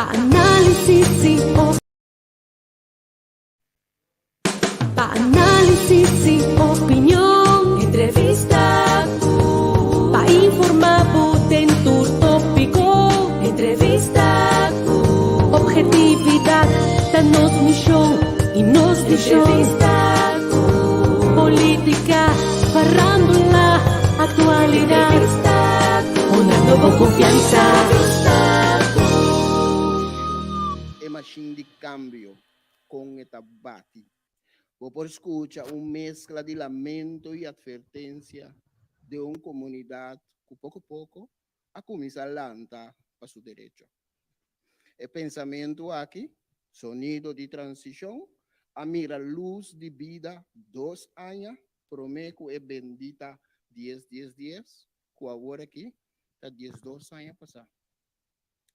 Análisis y análisis y opinión, entrevista pa informar en tu tópico, entrevista objetividad, danos misión y nos entrevista política, farándula, actualidad, una nueva confianza. Machine de cambio con etabati. O por escucha mezcla de lamento e advertência de uma comunidade que pouco a pouco a começar a lançar para seu direito. O pensamento aqui, sonido de transição, a mira luz de vida 2 anos, prometo é bendita 10, que agora aqui está 10, 2 anos passar.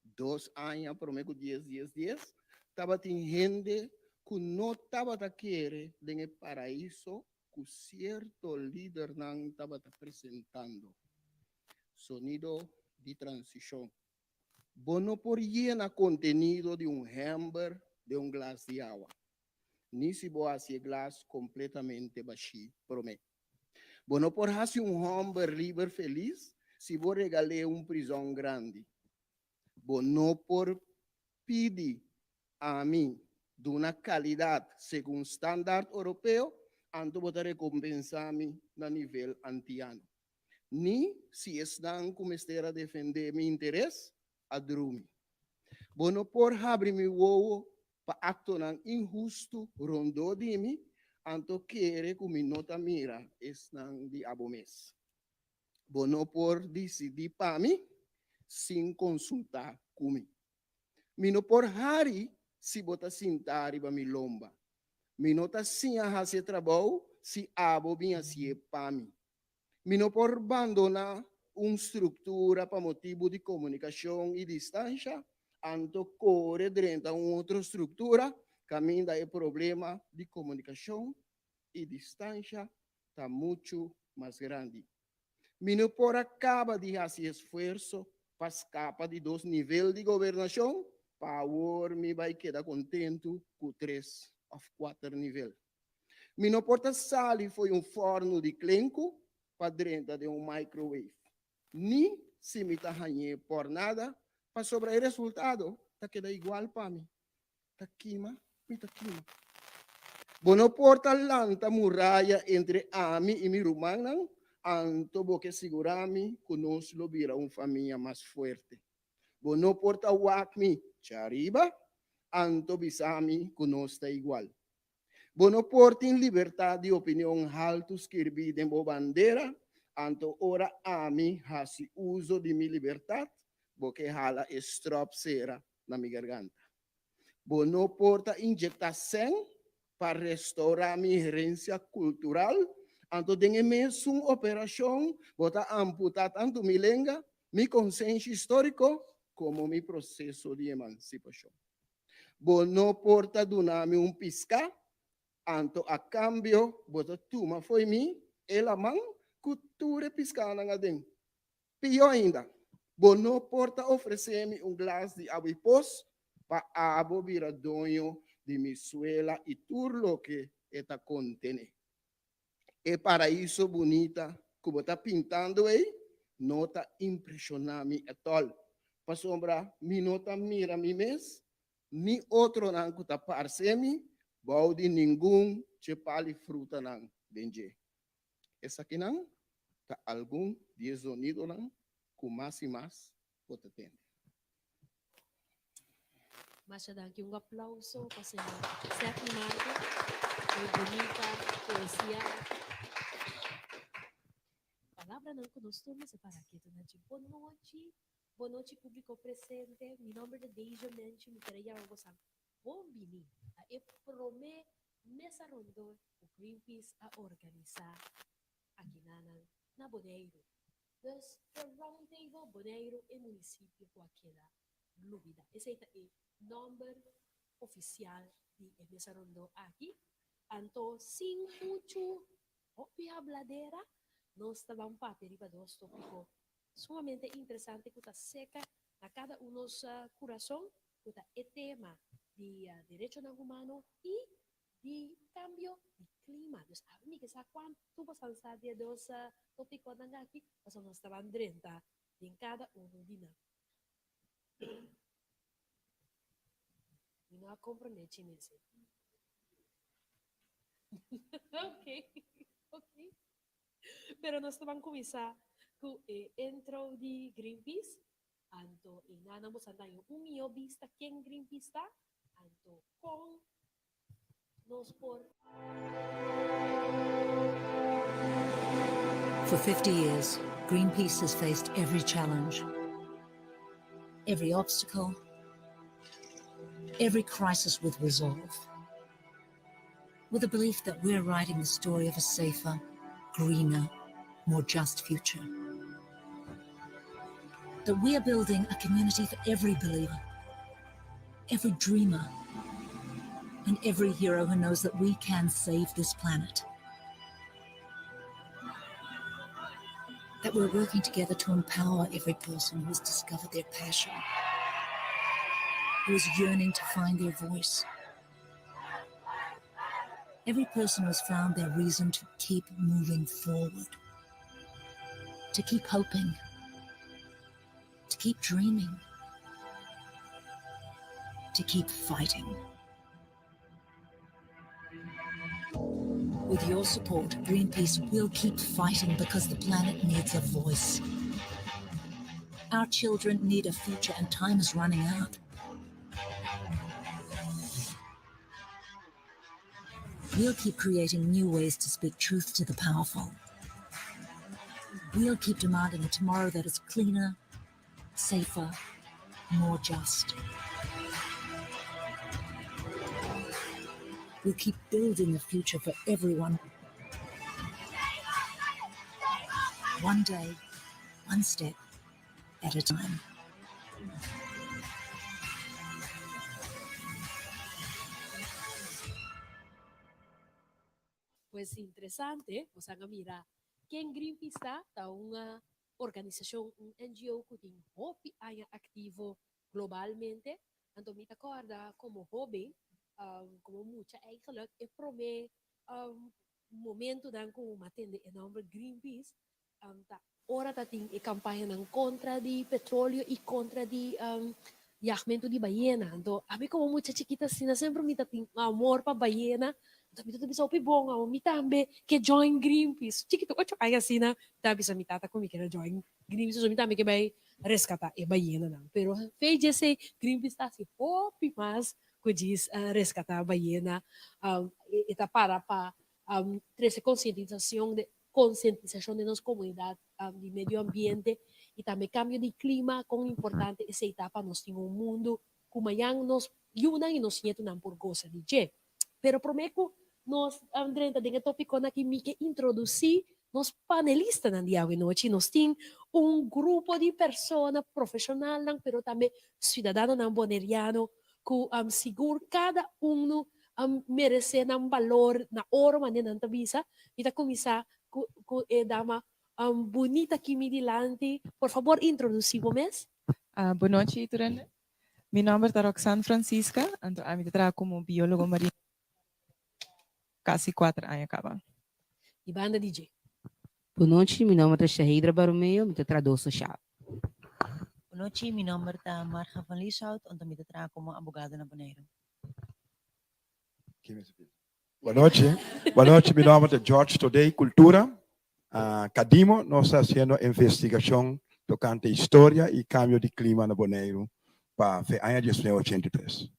2 anos, prometo 10, estava tem gente que não estava a querer no paraíso que certo líder não estava apresentando. Sonido de transição. Bono por llenar contenido de hamburger, de glass de água. Ni se boa esse glass completamente baixo, prometo. Bono por fazer hamburger livre feliz, se vou regalar prisão grande. Bono por pedir a mim de uma qualidade segundo estándar europeu, anto botar recompensar-me no nível antiano. Ni se estão começando a defender meu interesse, a dormir. Bono por abrir meu ovo para acto injusto rondou de mim, anto querer que me nota mira estão de abomes. Bono por decidir para mim, sem consultar comigo. Mino por hari, se bota sentari para mi lomba. Mino ta sinha hase trabalho, se abo binha se pami. Mino por abandonar estrutura para motivo de comunicação e distância, anto corre dentro outra estrutura, caminho é problema de comunicação e distância está muito mais grande. Mino por acaba de fazer esforço para escapar de 2 níveis de governação, power me vai quedar contento com 3 ou 4 níveis. Minha porta sali foi forno de clenco para dentro de microwave. Nem se me tahanhe por nada, para sobrar resultado, tá queda igual para mim. Tá quima, me tá quima. Bono porta lanta muralha entre ami e mi rumana, anto boque segurami, que nós lo vira família mais forte. Bono porta wakmi, chariba, anto bisami conosca igual. Bono porta in libertà di opinione alto scrivi de bandeira, anto ora ami hasi uso di mi libertà, boke hala strop sera na mi garganta. Bono porta injecta sen para restaurar mi herencia cultural, anto dengue mesum operação, bota amputar tanto mi lenga, mi consenso histórico, como mi processo de emancipação. Bono porta donami pisca, anto a cambio, bota tuma foi mi, ela man, cultura piscana nga den. Pior ainda, bono porta oferecer-me glass de água e pós, para abo vira dono de mi suela e turlo que eta contene. E paraíso bonita, que bota pintando aí, nota impressionar-me at all. Para sombra, mi nota mira mi mes, ni outro não que está parsemi, balde nenhum chepali fruta não denje. Essa aqui não, tá algum desunido não, com mais e mais pode ter. Mas daqui aplauso para ser Marco, muy bonita poesía. Palavra não conosco, se para aqui, boa noite, público presente. Meu nome é Deja Menchi, me queria gozar. Bom bini, a promê mesa rondor o Greenpeace a organizar aqui na Boneiro. Então, o Round Table Boneiro é município com aquela lúbida. Esse é o nome oficial de mesa rondor aqui. Anto, sem muito opia bladeira, nós estávamos para derivar dos tópicos sumamente interessante que está seca a cada um dos coração kuta e tema de derecho ng humano e de cambio de clima. Dus ami que sa quanto pasan sa dia dos topiko ng aqui, pasan nós estaban 30 em cada dina. E não compromete nesse. Ok, ok. Pero nós estaban começar com intro de Greenpeace. Anto, inana mo sa tayo, umiyo vista quem Greenpeace está. Anto, com nos por For 50 years, Greenpeace has faced every challenge, every obstacle, every crisis with resolve, with the belief that we're writing the story of a safer, greener, more just future. That we are building a community for every believer, every dreamer, and every hero who knows that we can save this planet. That we're working together to empower every person who has discovered their passion, who is yearning to find their voice. Every person who has found their reason to keep moving forward, to keep hoping, to keep dreaming, to keep fighting. With your support, Greenpeace will keep fighting because the planet needs a voice. Our children need a future and time is running out. We'll keep creating new ways to speak truth to the powerful. We'll keep demanding a tomorrow that is cleaner, safer, more just. We'll keep building a future for everyone. One day, one step at a time. Pues interesante, o sea, mira, quem Greenpeace está uma organização, NGO que tem hobby ativo globalmente. Então, me acorda como hobby, como muita eigenlijk, e prome momento dan como matende enorme Greenpeace, ta ora ta ting e campanha nan contra di petróleo e contra di yachmento di ballena. Então, a mim como muita chiquita, sina sempre me ta ting amor pa ballena. Então, me ta bisa opi bonga, me tambe que join Greenpeace. Chiquito, ocho ay asina, ta bisa me tata como que join Greenpeace, so me tambe que vai rescatar e ballena não. Pero fez esse Greenpeace tá se opi mas que diz rescatar a ballena, e tá para trazer conscientização de nossa comunidade de meio ambiente e também cambio de clima, com importante essa etapa nós temos um mundo como yang nos yuna e nos nieto não por goza de je. Pero prometo nós André de tópico na que me que introduzir nos panelistas na dia de noite nós tem grupo de pessoas profissional não, pero também cidadão não boneriano que seguro cada merece um valor na hora maneira não visa e tá começar com dama bonita que me dilante. Por favor, introduzimos. Boa noite, Turene. Meu nome é Roxane Francisca, então eu trabalho como biólogo marinho quase 4 anos acaba. E banda DJ. Boa noite, meu nome é Shahidra Baromeu, eu tradutor social. Boa noite, meu nome é Marga van Lieshout, então eu trabalho como advogada na Bonaire. Boa noite, meu nome é George Today Cultura. Cadimo, nós estamos fazendo investigação tocante história e cambio de clima na Bonaire para o ano de 1983.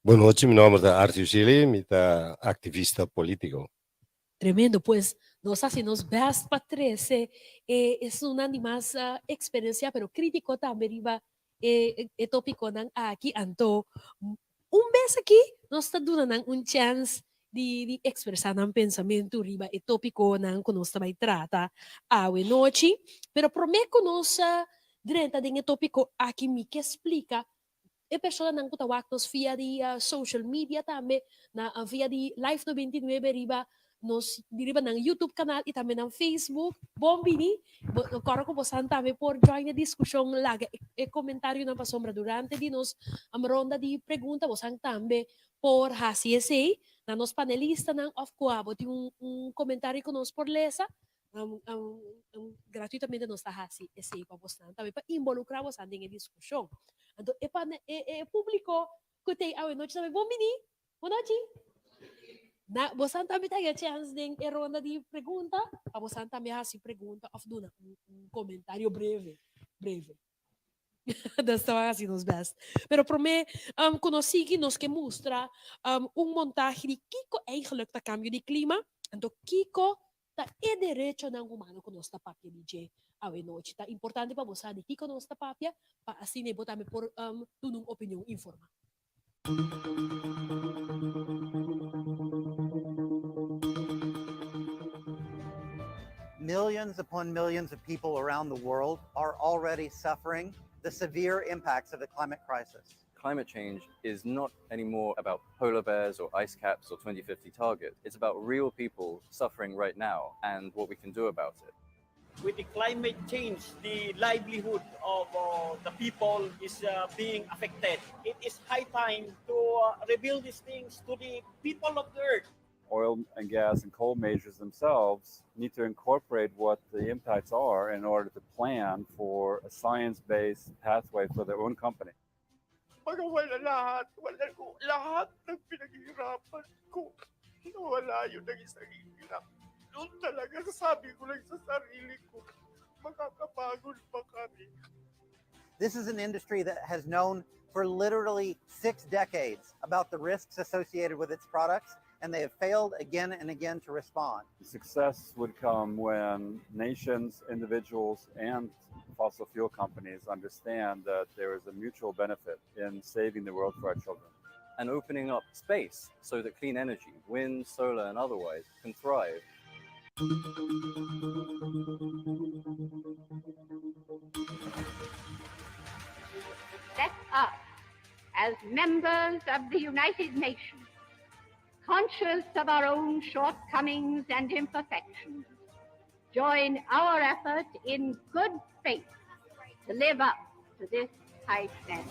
Boa noite, meu nome é Arthur Gili, eu sou ativista político. Tremendo, pues nos hace nos best para 13. Es una más experiencia, pero crítico también iba tópico aquí, anto. Vez aqui, nós está dando chance de expressar um pensamento riba e tópico que nós também trata a noite, pero prometo nós durante o tópico aqui me que explica e pessoa não kuta waktos via de social media também na via de live no 29 riba nos diriba ng YouTube canal e também ng Facebook. Bombini, agora ko posan também por join a discussão laga e comentário na pasombra durante di nos ronda di pergunta posan também por HCSA na nos panelista ng of Coabo tem comentário com nos por lesa gratuitamente nos ta HCSA pa posan também para involucrar posan din a discussão. Então e público que tem a noite também bombini. Boa noite. Na bosan também tem a chance de ronda de pergunta, a bosan também hasi pergunta of duna comentário breve. Das estava assim nos best. Pero para mim, conheci nos que mostra montagem de Kiko eigenlijk tá cambio de clima. Então Kiko tá é direito ng humano com nossa papia DJ. Awe noite tá importante para você de Kiko nossa papia, para assim ne botar me por tunong opinião informa. Millions upon millions of people around the world are already suffering the severe impacts of the climate crisis. Climate change is not anymore about polar bears or ice caps or 2050 targets. It's about real people suffering right now and what we can do about it. With the climate change, the livelihood of the people is being affected. It is high time to reveal these things to the people of the earth. Oil and gas and coal majors themselves need to incorporate what the impacts are in order to plan for a science-based pathway for their own company. Magawala lahat ng pinaghihirapan ko. Nawala yun ng isang hirap. Doon talaga sabi ko lang sa sarili ko, makakapagod pa kami. This is an industry that has known for literally 6 decades about the risks associated with its products, and they have failed again and again to respond. Success would come when nations, individuals, and fossil fuel companies understand that there is a mutual benefit in saving the world for our children. And opening up space so that clean energy, wind, solar, and otherwise, can thrive. Let us, as members of the United Nations, conscious of our own shortcomings and imperfections, join our effort in good faith to live up to this high standard.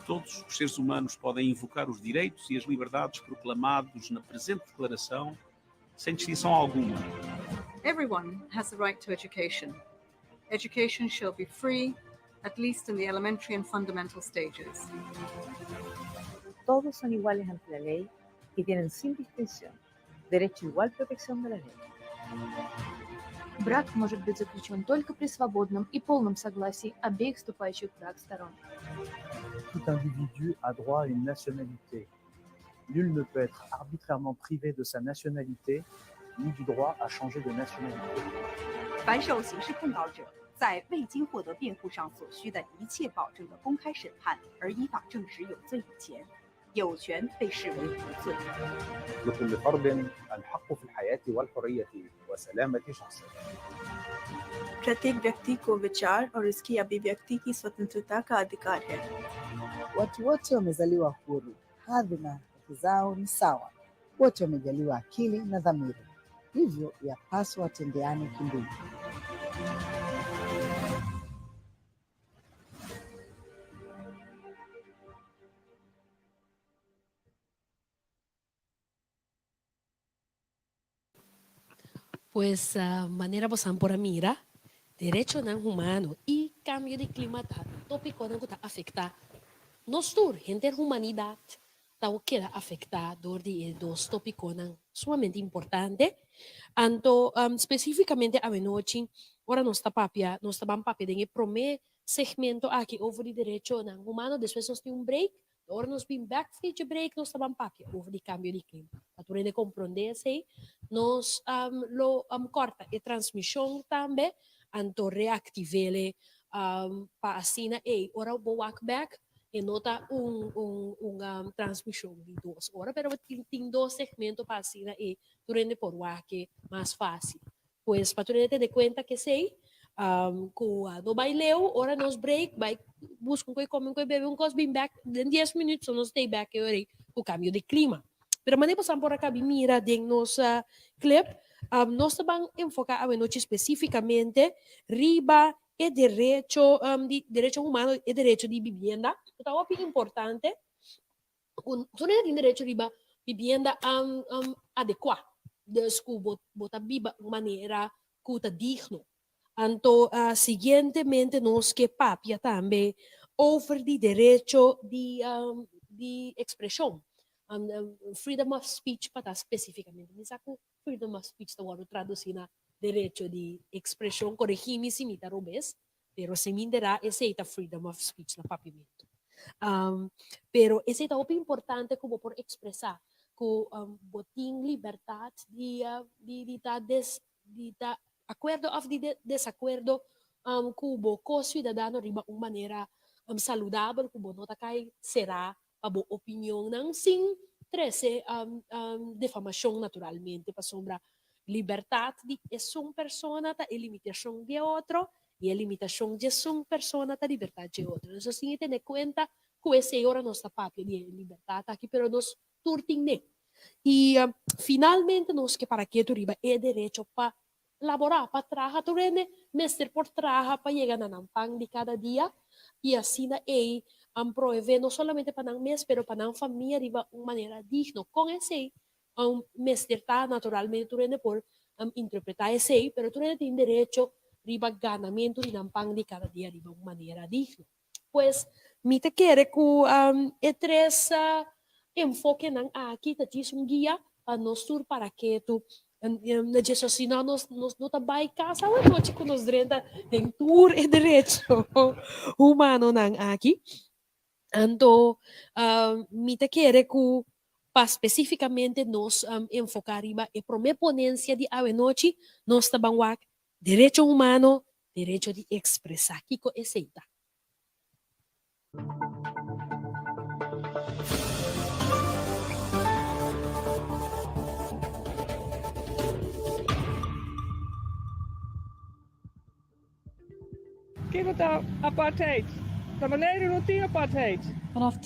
Todos os seres humanos podem invocar os direitos e as liberdades proclamados na presente declaração sem distinção alguma. Everyone has the right to education. Education shall be free, at least in the elementary and fundamental stages. Todos son iguales ante la ley y tienen sin distinción derecho a igual protección de la ley. Брак может быть заключен только при свободном и полном согласии обеих вступающих в брак сторон. Tout individu a droit à une nationalité. Nul ne peut être arbitrairement privé de sa nationalité, ni du droit à changer de nationalité. 凡受刑事控告者，在未经获得辩护上所需的一切保证的公开审判，而依法证实有罪以前，有权被视为无罪。 لكل فرد الحق في الحياة والحرية وسلامة شخصه. प्रत्येक व्यक्ति को विचार और इसकी अभिव्यक्ति की स्वतंत्रता का अधिकार है. Watu wote wamezaliwa huru, hadhi na haki zao ni sawa. Wote wamejaliwa akili na dhamiri, hivyo yapaswa watendeane kindugu. Pues maneira bosan por a mira, direito ng humano e cambio de clima ta tópico ng ta afecta nos tur gente humanidad ta o queda afectado de dos tópicos ng sumamente importante anto especificamente a noche ora nos ta papia nos ta ban papia de prome segmento aqui over de direito ng humano después nos tem break. Ora nos bem backstage break nos estaban papia over di cambio di clima. Para de compreender se nos corta e transmissão também anto reactivele pa asina ora o walk back e nota transmissão de 2 horas pero tem 2 segmentos pa asina durante por wake mais fácil. Pues para te de conta que sei no baileu, ora nos break, vai buscar um coi, come um coi, bebe um cos, bem back, em 10 minutos, nós stay back e com o cambio de clima. Pero manepo por acá mira de nos clip, nós vamos enfocar a noite especificamente riba e direito de direito humano e direito de vivienda. Então, é importante, tu não tem direito de vivienda adequada, desculpa, botar viva de maneira que digno. Então, seguintemente, nós que papia também over de direito de expressão. Freedom of speech para especificamente. Nisa ko freedom of speech tawag traduzir na direito de expressão, corrigir-me se me robes, pero se me dera esse é freedom of speech na papimento. Pero esse é o importante como por expressar que botin liberdade de acordo ou de desacordo cubo co cidadano riba uma maneira saludável cubo nota kai será a boa opinião não sim trece defamação naturalmente para sombra liberdade de uma pessoa tá e limitação de outro e a limitação de uma pessoa tá liberdade de outro então sim ter conta que esse hora nossa papel de liberdade aqui pero nós turting e finalmente nós que para que tu riba é direito para laborar para trabalhar tu rende mestre por trabalhar para chegar na pão de cada dia e assim é prover não somente para o mês, mas para a família de uma maneira digna. Com esse, mestre está naturalmente por interpretar esse, mas tu tem direito a ganamento de pão de cada dia de uma maneira digna. Pois, me te quer que três enfoque aqui, te diz guia para nós para que tu Jesus, se não trabalha casa, a noite que nos renda em tour e direito humano aqui. Então, me te quer que para especificamente nós enfocar em a primeira ponência de a noite, nós trabalhamos direito humano, direito de expressar, que é esse. Kindertaal apartheid. Naar beneden routine apartheid. Vanaf 10-10-10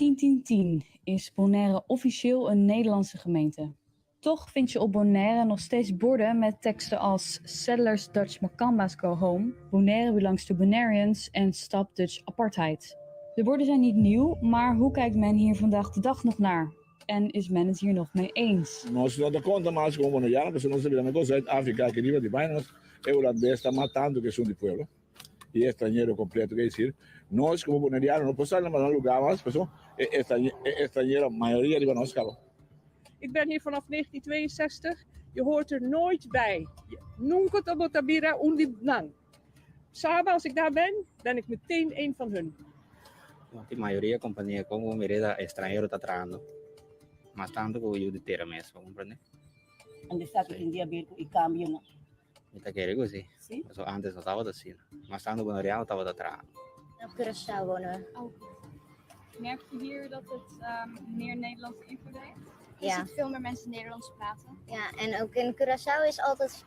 is Bonaire officieel een Nederlandse gemeente. Toch vind je op Bonaire nog steeds borden met teksten als Settlers Dutch Makamba's Go Home, Bonaire belongs to Bonaireans en Stop Dutch Apartheid. De borden zijn niet nieuw, maar hoe kijkt men hier vandaag de dag nog naar? En is men het hier nog mee eens? Nós não damos conta mais como Bonaireano, porque nós sabemos que África aqui riba de Baianos é o lado está matando que são de pueblo. E estrangeiro completo, quer dizer, nós como Bonaireano não podemos mais lugar mais, pessoal, estrangeiro, a maioria de nós acaba. Ik ben hier vanaf 1962. Je hoort er nooit bij. Nunca tabotabira undibnang. Samen als ik daar ben ik meteen een van hun. A maioria da companhia como mereda estrangeiro está trabajando. Mas tanto que eu de ter mesmo, compreende? Onde está que tem dia ver e cambio, não? Está querendo assim. Sim. Antes não estava assim. Mas tanto que Bonaireano estava de trás. Op Curaçao wonen. Merk je hier dat het meer Nederlandse invloed heeft? Ja. Je ziet veel meer mensen Nederlands praten. Ja, en ook in Curaçao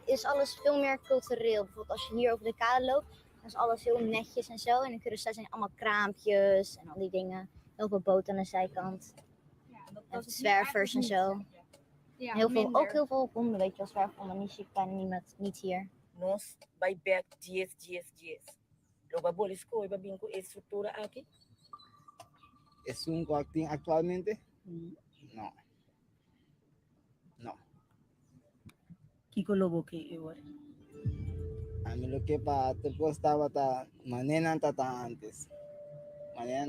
is alles veel meer cultureel. Bijvoorbeeld als je hier over de kade loopt, dan is alles heel netjes en zo. En in Curaçao zijn allemaal kraampjes en al die dingen. Heel veel boten aan de zijkant. Ja, en zwervers en zo. Ja, ook heel veel honden, weet je wel. Zwerfhonden, die zie ik bijna niet hier. Nós vai back dias. Logo a bolisco e bem com estrutura aqui. ¿Es un coactín actualmente? No. Kiko logo que eu. A mí lo que para te estaba manera antes. Manera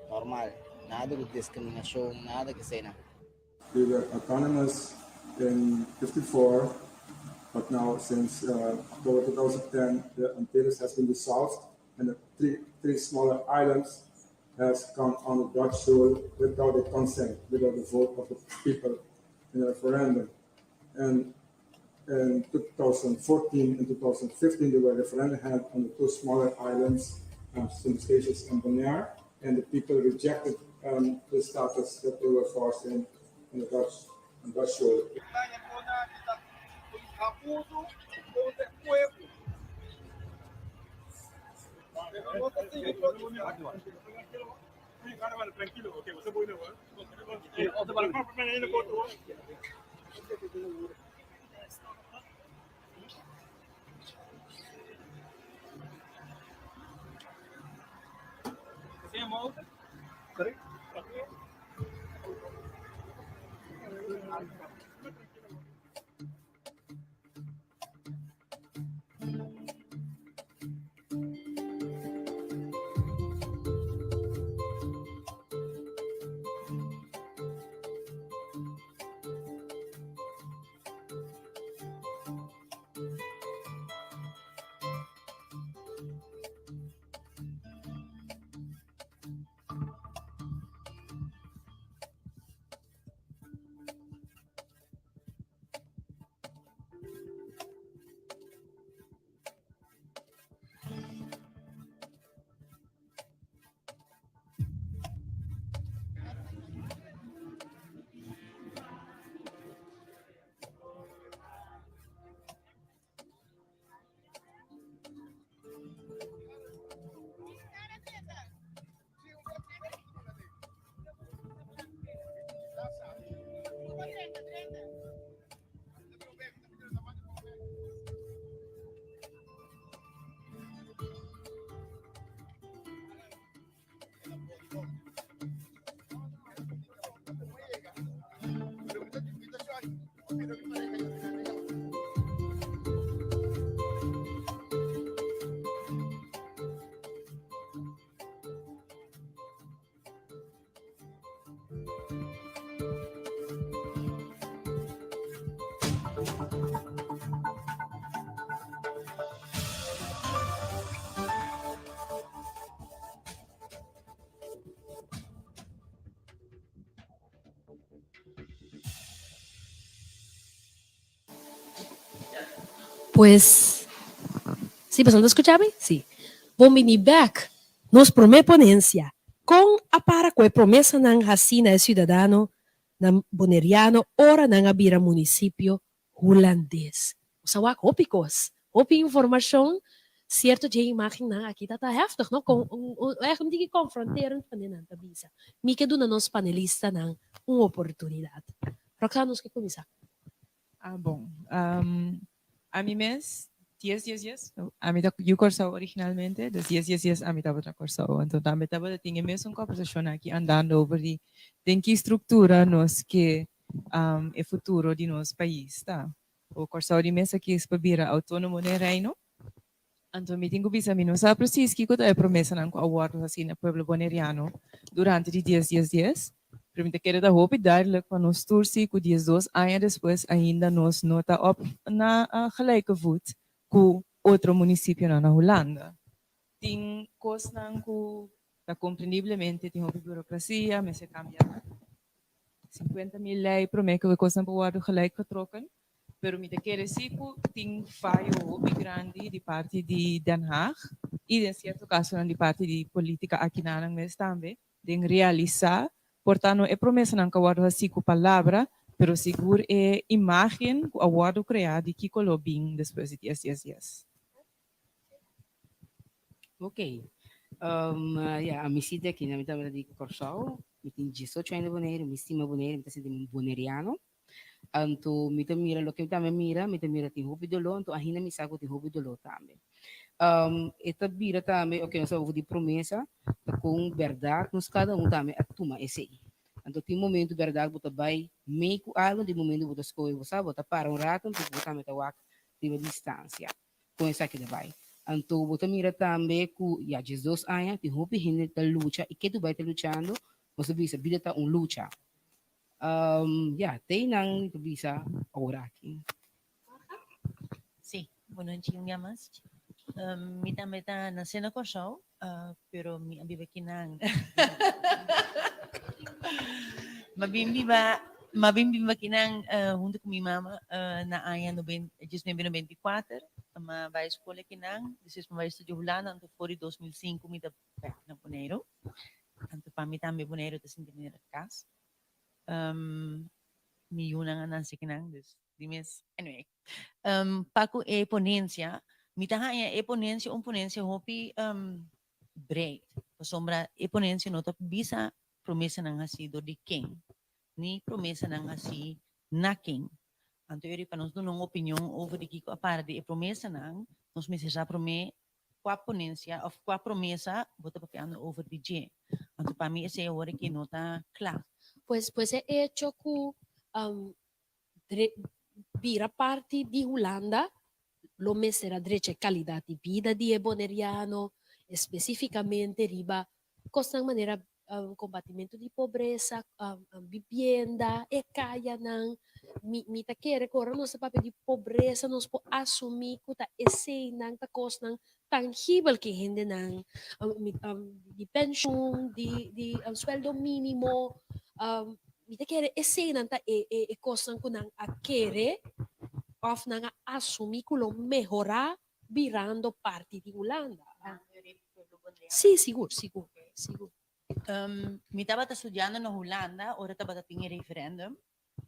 normal. Nada de discriminación, nada que sea. They were autonomous in 54, but now since October 2010, the Antilles has been dissolved and the three smaller islands has gone on the Dutch soil without the consent, without the vote of the people in a referendum. And in 2014 and 2015, there were referendum held on the two smaller islands, St. Eustatius and Bonaire, and the people rejected the status that they were forced in the Dutch soil. Tranquilo, oké, we zijn boeien hoor. Altijd maar een hele foto hoor. Zie je hem ook? Sorry? Pues, sí, pues, ¿no escuchaba? Sí. Bombini back, nos promete ponencia, com a para com a promessa ng Hasina e Cidadano, ng Boneriano, ora ng Abira município holandês. Sa wak, hopikos. Hopi informação, certo de imagem na aqui tá heftig, no? Eigenlijk die confronterend van den antabisa. Mike doen nos panelista ng oportunidade. Roxana, nos que começar. Ah, bom. A mí mes 10. A mí yo cursaba originalmente, dus 10. A mí estaba otra cursaba. Entonces, a mí estaba de tener mesmo conversação aqui andando over de que estrutura nos que é futuro de nosso país, tá? O cursava de mesa que é para autônomo no reino. Então, me tenho visto a mim não sabe preciso que é promessa não com awardo assim no povo boneriano durante de 10. Primeiro quero dar hope duidelijk van ons toersie que 2 anos depois ainda nos nota op na gelijke voet com outro município na Holanda. Tem coisas que compreendivelmente tem uma burocracia, mas se cambia 50.000 leis para mim que we coisas para gelijk getrokken. Pero me quero dizer que tem falho bem grande de parte de Den Haag e em certo caso de parte de política aqui na Anang também de realizar. Portanto, é promessa não que aguardo assim com palavra, pero seguro é imagem que aguardo criar de que colobim depois de 10. Ok. A mim sítio aqui na minha de Corsal, me tem 18 anos de boneiro, me estima boneiro, me tem sido boneriano. Anto me mira lo que também mira, me mira tem hobby do lo, anto ainda me saco tem hobby do lo também. Esta vira também, ok, nós vamos de promessa, com verdade, nos cada também a toma esse. Então tem momento verdade, você vai meio com algo, de momento você escolhe, você para rato, você também está de uma distância. Com essa aqui vai. Então você mira também com, 12 anos, tem hobby ainda da luta, e que tu vai estar lutando, você vê a vida tá luta. Tem nang bisa ora aqui. Sí, bueno, en Chingamas. Mita nací na Corsao, pero mi abiba kinang. Mabimbi kinang junto com minha mama na aya 1994, ma vai escola kinang, depois vai estudar Holanda, anto fora 2005 mita na Bonaire. Anto pa mita me Bonaire te sinto na casa. Mi una nansi kinang dimes anyway. Paco ponencia. Mitaha e ponencia, ponencia hopi breed. sombra e ponencia nota bisa promesa nang hasi do di king. Ni promesa nang hasi na king. Anto eri para nós dar uma opinião over de Kiko a par de promessa nang, nós me já promete qua ponencia of qua promesa bota papiando over de J. Anto para mim esse é hora que nota claro. Pues he hecho que vira parte de Holanda, lo mesera drecha calidad de vida de boneriano, especificamente riba, costa maneira combatimento de pobreza, vivienda, e kaya nang mi ta kere kora no sa papel de pobreza nos po assumir que ta esse nang ta cost nang tangível que rende nang de pensão, de sueldo mínimo, mi ta kere esse nang ta cost nang kunang a kere of nang assumir que lo melhorar virando parte de Holanda. Sim, seguro. Mi estava estudando na Holanda, ora estava tinha referendum.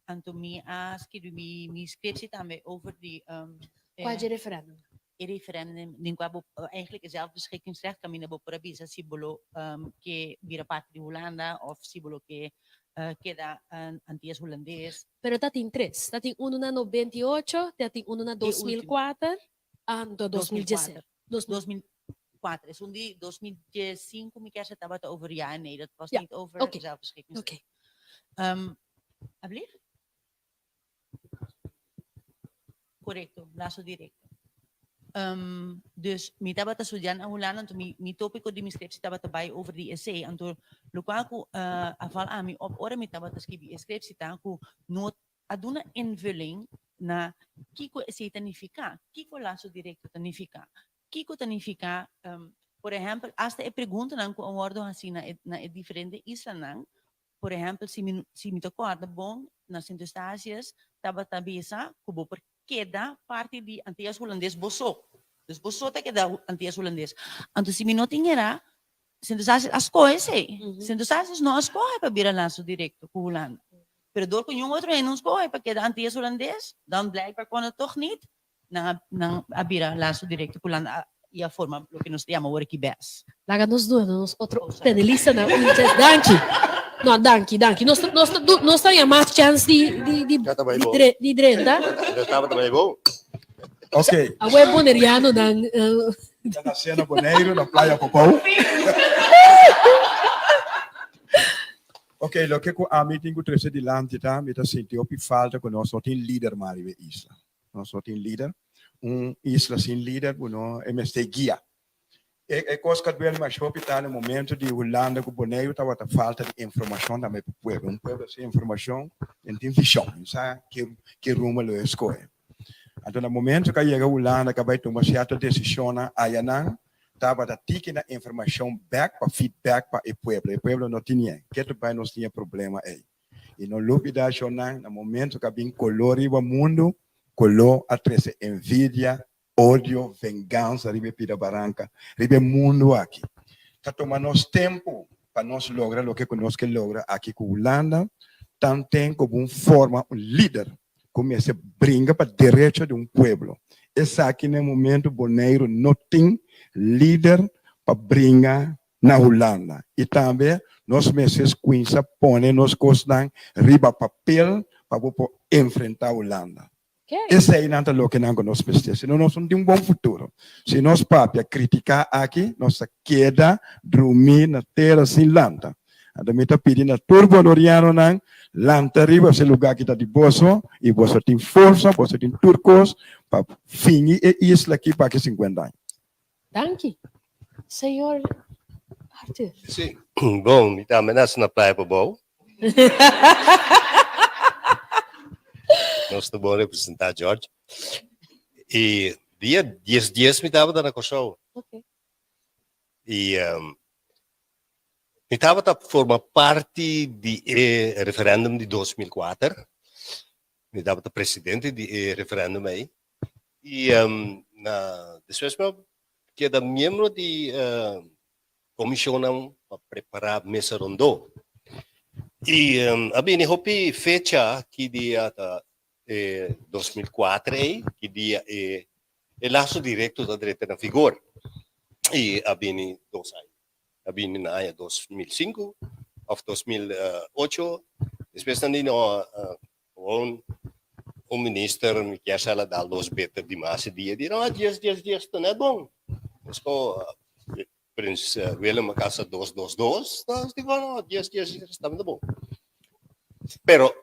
Anto mi escrevi mi scriptie também over die Qual é o referendum? E referendum din qua eigenlijk zelfbeschikkingsrecht kan mina bo probisa si bolo que vira parte de Holanda of si bolo que queda antias holandês. Pero tem três, tem um na 98, tem um na 2004 e 2017. 2004. Is die 2005 mi kerst estava over ja nee, dat was Ja, niet over oké. zelfbeschikkingsrecht. Alsjeblieft. Correcto, lazo directo. Dus mi estaba estudiando en Holanda, entonces mi tópico de mi scriptie estaba erbij over die essay. Entonces, lo cual afal aan mi op ora mi estaba escribir scriptie tanku no aduna invulling na kiko essay tanifica, kiko lazo directo tanifica, kiko tanifica. Por ejemplo, hasta e pergunta nanku een woord assim na diferente isla nang. Por exemplo, se me acorda bom nas instâncias estava tabisa kubo por queda parte de antias holandês bosso. Dus bosso te queda antias holandês. Então se me não tinha se instâncias as coisas, se instâncias não as coisas para vir laço direto com Holanda. Pero door com um outro não as coisas para queda antias holandês, dan blijkbaar kon het toch niet na abira laço direto com Holanda. E a forma lo que nos chama work best. Laga nos dois, outro panelista na Danke. No, danke. Nós temos mais chance de drenta. Já estava também bom. Ok. A web boneriano dan. Está na cena Boneiro, na Praia Popou. Ok, lo que a mim tenho três de lá, tá? Me tá sentindo que falta que nós só tem líder mais na isla. Nós só tem líder. Isla sem líder, bueno, MST guia. E coisa que eu mais hospital no momento de Holanda com Boneiro estava a falta de informação também para o povo. Povo sem informação, não tem visão, sabe? Que rumo ele escolhe. Então, no momento que chega a Holanda, que vai tomar certa decisão, aí não, estava a ter a informação back para feedback para o povo. O povo não tinha. Que também nós tinha problema aí. E no lugar da jornada, no momento que vem colorido o mundo, color atrás envidia, ódio, vingança, ribe pira barranca, ribe mundo aqui. Está tomando tempo para nós lograr o que nós que logra aqui com Holanda, também como uma forma, líder, como se brinca para direito de povo. Esse aqui no momento, Boneiro não tem líder para brincar na Holanda. E também, nós meses Quinça põe nos costas riba papel para enfrentar a Holanda. Esse é o que nós precisamos. Senão nós não temos bom futuro. Se nós papia criticar aqui, nossa queda, dormir na terra sem lanta. Então, me está pedindo a turbo loriano, lanta riba, esse lugar que está de bolso, e você tem força, você tem turcos, para finir a isla aqui para que 50 anos. Danke. Senhor Arthur. Sim. Bom, me está ameaçando na praia para bom. Nós estamos bom representar George. E dia 10 dias me estava dando a show. Ok. E me estava a formar parte do referendum de 2004. Me estava a presidente do referendum aí. E depois que era membro da comissão para preparar a mesa rondô. E abbiamo hopi fecha que dia 2004 que dia laço direto da direita na vigor e abbiamo 2 anos. Habin na aya 2005 of 2008. Después também um minister me quer sala dar dos beter de massa dia de não dias tá não é bom. Esco Prince Willem casa 222, nós digo não dias está muito bom. Pero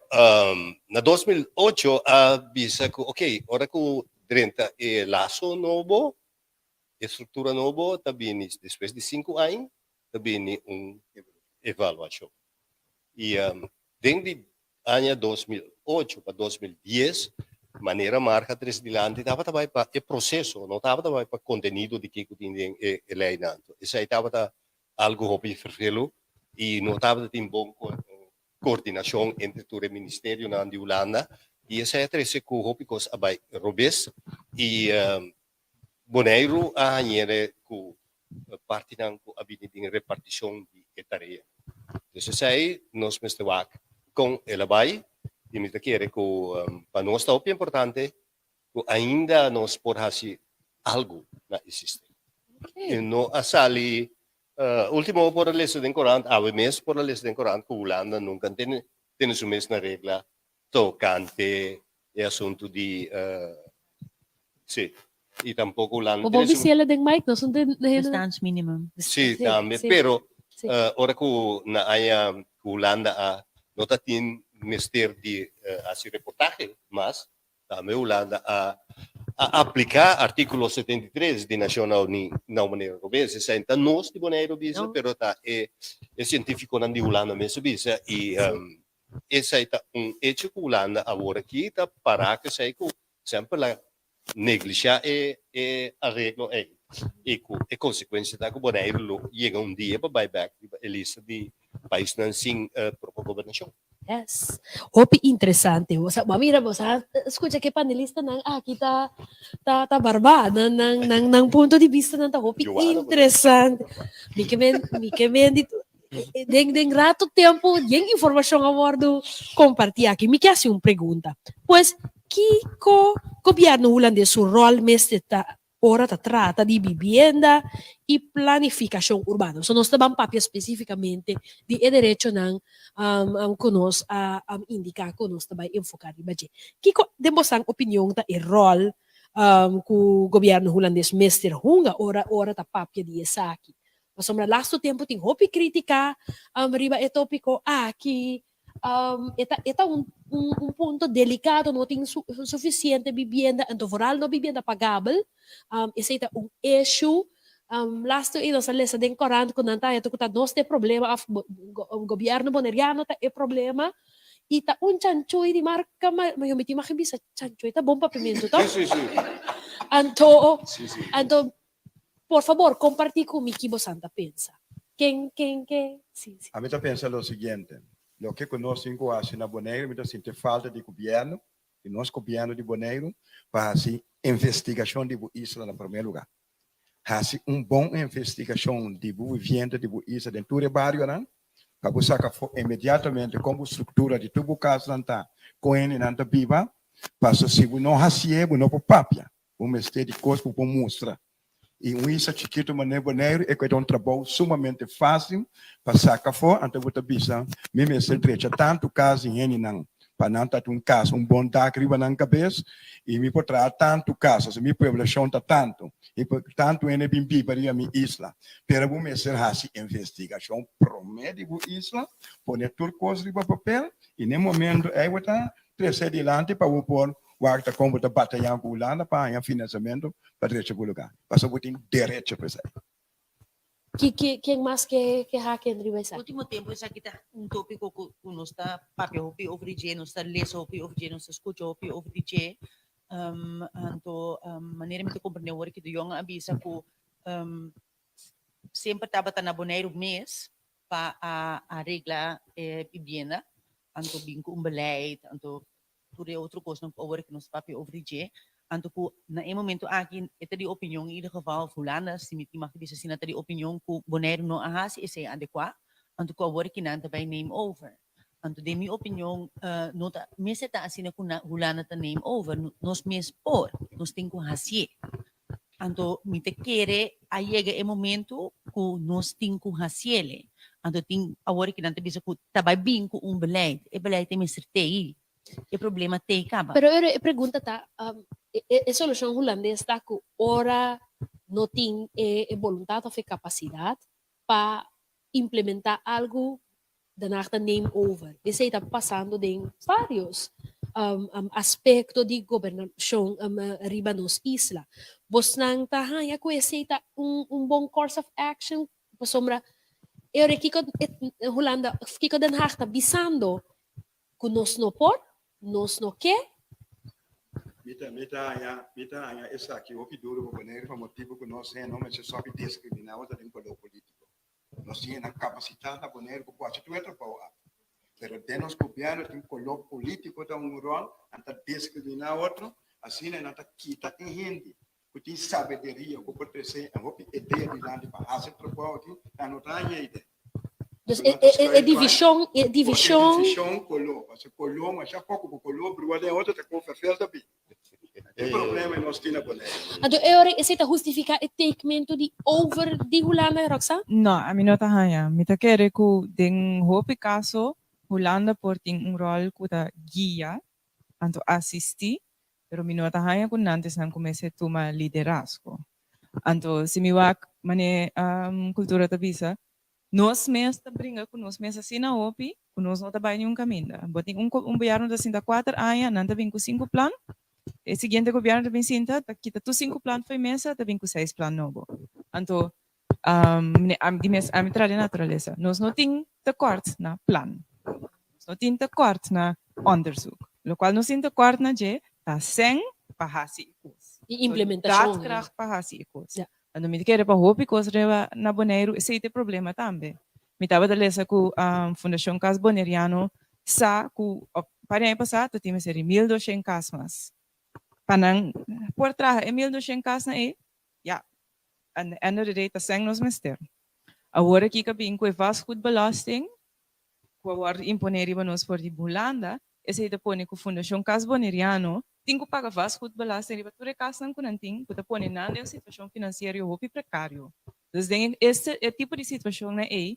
na 2008 avisa que ok, ora que 30 é laço novo, estrutura novo, também depois de 5 anos, também avaliação. E desde ano 2008 para 2010, maneira marca três dilante estava também para o processo, não estava também para conteúdo de que tinha eleito. Isso aí estava algo hobby vervelo e não estava tem bom coordenação entre o ministério na Holanda e isso aí três que hobby cos abai robes e Bonaire a niere com parte não com habilidade repartição de tarefa. Então aí nós mesmo com ela vai e me quer que para nós está muito importante que ainda nós por fazer algo na existência. E não a sali último por a lista de Corão, a mês por a lista de Corão que Holanda nunca tem sua mesma regra tocante e assunto de sim. E tampouco Holanda. O bom se ela tem Mike, nós não temos Distance minimum. Sim, também. Pero ora que na área Holanda não tem ministério de assim reportagem, mas também Holanda a aplicar artículo 73 de Nacional na maneira europeia. Se senta nós de Bonaire visa, pero tá é científico na de Holanda mesmo visa e esse é hecho que Holanda agora aqui tá para que sei que sempre lá negligenciar a regra e consequência da que Bonaire chega dia para buyback a lista de países sem própria governação. Yes. Hopi interessante. Mamira mo sa escucha que panelista nang kita ta barba nang punto de vista nang hopi interessante. Mi que men dito deng rato tempo yung informação a bordo compartilhar aqui. Me quer assim uma pergunta. Pois Kiko governo holandês su rol mestre ora trata di vivienda e planificação urbana. So nós também papia especificamente de direito ng conos a indicar conos também enfocar di budget. Kiko demos ang opinião ta e rol ku governo holandês mestre hunga ora ta papia di esaki. Mas sobre lasto tempo ting hopi kritika riba e tópico aqui eta un punto delicado, não tem suficiente vivienda, então foral no vivienda pagável, esse é um issue. Last year nós lesa den Corão com nanta ito que nós tem problema o governo boneriano tá é problema e tá chanchoy di marca mas eu me tinha bisa chanchoy tá bom para pimento tá? Sim. Então por favor compartilhe comigo que você pensa. Quem sim. A mim pensa o seguinte. Lo que nós cinco assim na Bonaire, muita gente falta de governo, e nós governo de Bonaire para assim investigação de isla no primeiro lugar. Assim bom investigação de vivenda de isla dentro do bairro, não? Para buscar imediatamente como estrutura de tudo caso não tá, com ele não tá viva, para se não haciebo não papia, mestre de coisa para mostrar. E isso chiquito maneiro é que é trabalho sumamente fácil para sacar fora, então você bisa, mesmo se trecha tanto caso em não, para não ter caso bom da criba na cabeça e me pode trazer tanto caso, se minha população tá tanto e tanto ele bimbi para a minha isla, pero vou mesmo fazer investigação promédio isla, pôr tudo coisa riba papel e no momento aí você trazer adiante para o pôr Waktu como te batalhar com Holanda para financiamento para direito do lugar. Passou por direito para isso. Quem mais que hacken riba Último tempo essa aqui tá tópico que nós está papel hopi ofrige, nós está lesa hopi ofrige, nós escuta hopi ofrige. Anto maneira de compreender o que do young avisa que sempre estava na Bonaire mês para a regra vivienda, anto bingo beleid, anto tudo outro coisa não over que nos papel ofrige. Anto que na momento aqui é de opinião em geval fulana se me tinha que dizer assim na de opinião que Bonaire não ahas esse adequado. Anto que over que não também name over. Anto de minha opinião não tá mesmo tá assim que fulana tá name over nos mes por nos tem que hacer. Anto mi te quere a llega e momento ku nos ting ku hasiele. Anto ting awori que nante bisa ku tabay bing ku beleid. E beleid te misertei. E problema te kaba. Pero eu pergunta tá, a solução holandesa está com ora não tem vontade ou capacidade para implementar algo da nata name over. Isso está passando em vários aspectos de governação riba nos isla. Você não tá já conhece bom course of action para sombra. Eu requico Holanda, fico den Haag tá bisando que nós não por, nós não quer. Mita anya essa aqui o que duro para poner para motivo que nós não mas só que discriminar outra tem color político. Nós temos a capacidade de poner que pode tu entra para o pero temos governo tem color político da rol anta discriminar outro assim não tá quita em gente que tem sabedoria que pode ser a ideia de lá de para fazer trabalho aqui não tá aí. Dus divisão color, parce color mas já pouco por color bruade outra tá com fez da bi. O problema é nós temos a poner. Ado é esse tá justificar o teikmento de over de Holanda Roxa? No, a mim não tá hanya. Me tá querer que den hope caso Holanda por tem rol que tá guia, anto assistir, pero me não tá hanya que nantes não comece a tomar liderazgo. Anto se me wak mane cultura tá bisa, nós mesmos tá brinca com nós mesmos assim na hope, com nós não tá bem nenhum caminho. Botem governo da 54 anos, não tá bem com 5 planos. O seguinte governo também sinta, kita tu 5 plan foi mesa, também com 6 plan novo. Então, a natureza. Nós não temos tekort na plan. Nós não temos tekort na onderzoek. O qual nós temos tekort na je, tá sem pahasi ikos. E implementação. Dat graag pahasi ikos. Então, me quer para hope ikos reva na Bonaire, esse é o problema também. Me tava da lesa com a Fundação Cas Boneriano, sa com para aí passar, tu temos 1.200 casas. Panang por trás Emil200 casas na ja en de ende de dat zijn nos mister. Agora que cabin com vast goed belasting, com o imponer iba nos por de Holanda, esse de pone com Fundação Cas Boneriano, tem que pagar vast goed belasting iba por casa não conanting, que pone na de situação financeira hopi precário. Dus este tipo de situação na e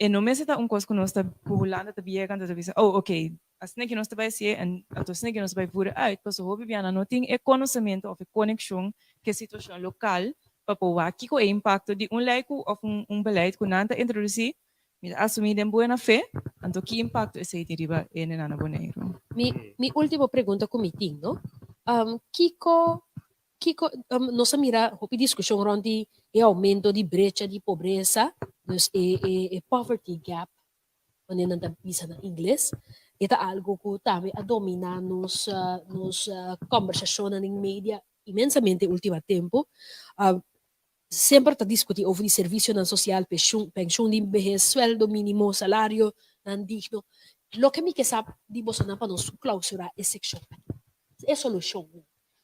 não me está coisa que nós está Holanda está viajando está dizendo, oh ok, assim que nós está vai ser e assim que nós vai por aí, pois o hobby biana não tem conhecimento ou conexão que a situação local para poder que o impacto de leico ou beleid que nanta introduzir, me assumir de boa fé, então que impacto esse deriva em nana Bonaire. Mi última pergunta com meeting, no? Kiko nossa mira hobby discussão onde é aumento de brecha de pobreza, dus poverty gap, quando nanta bisa na inglês. Ito algo que também a dominar nos conversações em mídia imensamente último tempo. Sempre está discutir over o serviço social, pensão de vejez, sueldo mínimo, salário não digno. Lo que me que sabe de Bolsonaro para nos clausurar é sexual. É solução.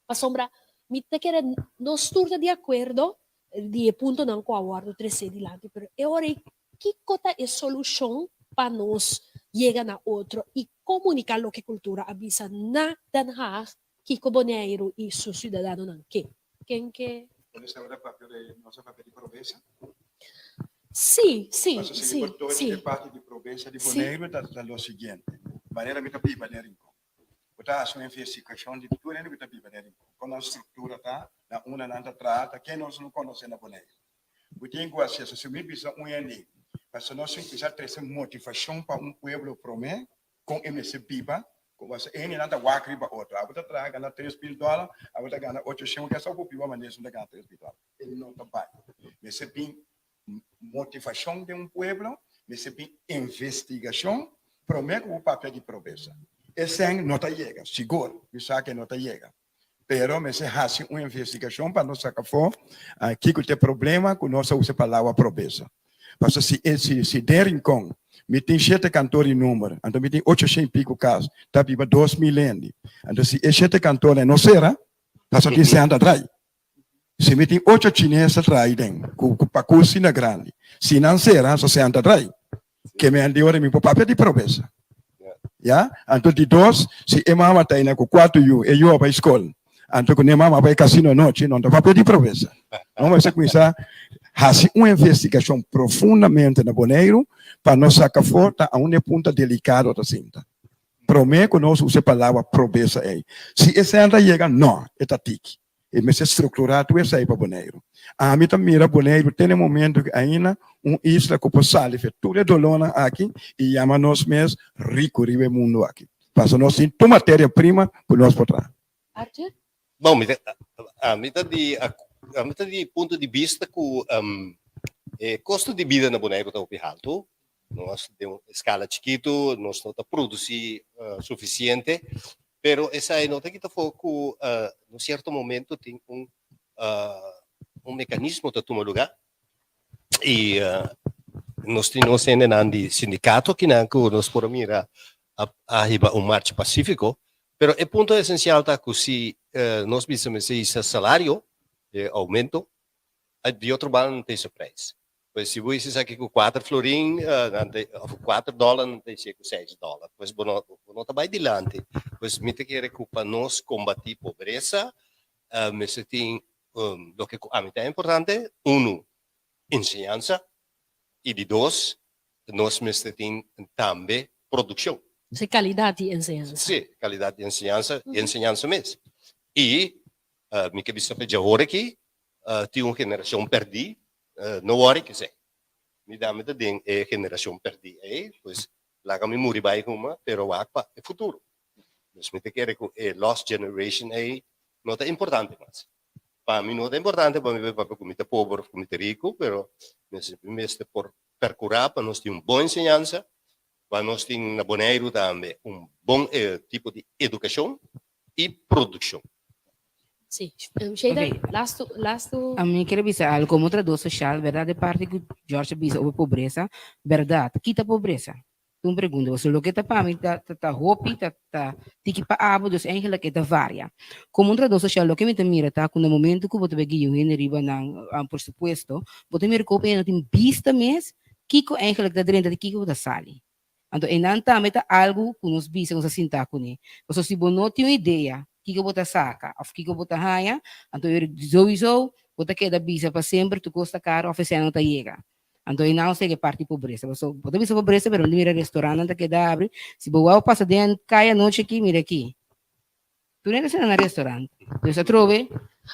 Para sombra, me te quer não estou de acordo de ponto não com a guardo 13 dilante, pero é hora que cota é solução para nós llegan a otro y comunicar lo que cultura avisa na Den Haag, Kiko Bonaire y sus ciudadanos nan que. ¿Quién que? ¿Puedes hablar de nossa papel de pobreza? Sí. Parte de pobreza de Bonaire é o seguinte, maneira me tapi Bonaire. Botar a sua investigação de tudo ele me tapi Bonaire. Com a estrutura tá, na uma nanta trata, quem nós não conhece na Bonaire. Eu tenho acesso se me bisa ano. Mas nós temos que trazer motivação para povo promer com MC Biba, com você ele não está wacri para outro. A outra traga na $3,000, a outra ganha 800, que é só o Biba mas não ganha $3,000. Ele não está bem. Mas se tem motivação de povo, mas se tem investigação, promer com o papel de pobreza. Esse não está chega, seguro, isso que não está chega. Pero me se hace uma investigação para nós sacar fora aqui que tem problema com nossa usa palavra pobreza. Parce se derem com, me tem 7 cantores em número, então me tem 800 e pico casos, tá viva 2.000 anos. Então se 7 cantores não será, passa de 100 atrás. Se me tem 8 chineses atrás, com pacucina grande. Se não será, só 100 atrás. Que me ande ora me papel de pobreza. Então de 2, se é mamãe tá com 4 e eu para a escola. Anto que mama vai casino noite, não dá para pedir promessa. Não vai ser começar a fazer uma investigação profundamente na Bonaire para nós sacar fora a uma ponta delicada da cinta. Prometo que nós usamos a palavra promessa aí. Se essa anda chega, não, é tique. E mas estruturado essa aí para Bonaire. A mim também mira Bonaire tem um momento que ainda isla que pode sair tudo é dolona aqui e chama nós mesmos rico ribe mundo aqui. Passa nós tem toda matéria-prima para nós botar. Arthur? Bom, a metà di punto di vista che il costo di vita na Bonaire está più alto, nós temos escala chiquito, nós não produzir suficiente, pero essa é nota que está foco, no certo momento tem mecanismo para tomar lugar e nós temos um sindicato que nós podemos mirar a marcha pacífico. Pero il punto essenziale è che nós precisamos esse salário aumento, di outro banco tem seu preço. Pois se você sabe que com 4 florim, $4 não tem com $6. Pois não está bem adiante. Pois me tem que recuperar nós combater pobreza, mas tem o que a mim é importante, ensinança, e de dois, nós temos também produção. Sim, qualidade de ensinança. Sim, qualidade de ensinança mesmo. E, me que bisa pe jahore aqui, tem uma geração perdida, não worry que sei. Me dá muita ding geração perdida, pois lá kami muri bai kuma, pero wakpa é futuro. Mas me te quer que lost generation não é importante mais. Para mim não é importante, para mim para como te pobre, como te rico, pero mas por percurar para nós ter uma boa ensinança. Para nós ter na Bonaire também bom tipo de educação e produção. Sim. Sheila, Okay. last to... A mim quero dizer algo como tradução social, verdade? Parte que George diz sobre pobreza, verdade? Quita pobreza. Tu pergunta, você lo que tá para mim tá hopi, tá tiki pa abo, dus eigenlijk é varia. Como tradução social, lo que me mira tá quando momento que você pega um riba ng presupuesto, você mira que não tem vista mês, kiko eigenlijk da dentro de kiko da sali. Então, enanta meta algo que nos bisa nos asinta com ele. Então, se você não tem uma ideia, que você saca, ou que você haya, então sowieso, você queda bisa para sempre, tu custa caro, oferecendo não chega. Então, não sei que parte de pobreza. Você pode bisa pobreza, mas não mira restaurante não queda abre. Se você passa dentro, cai a noite aqui, mira aqui. Tu nem está no restaurante. Você trove.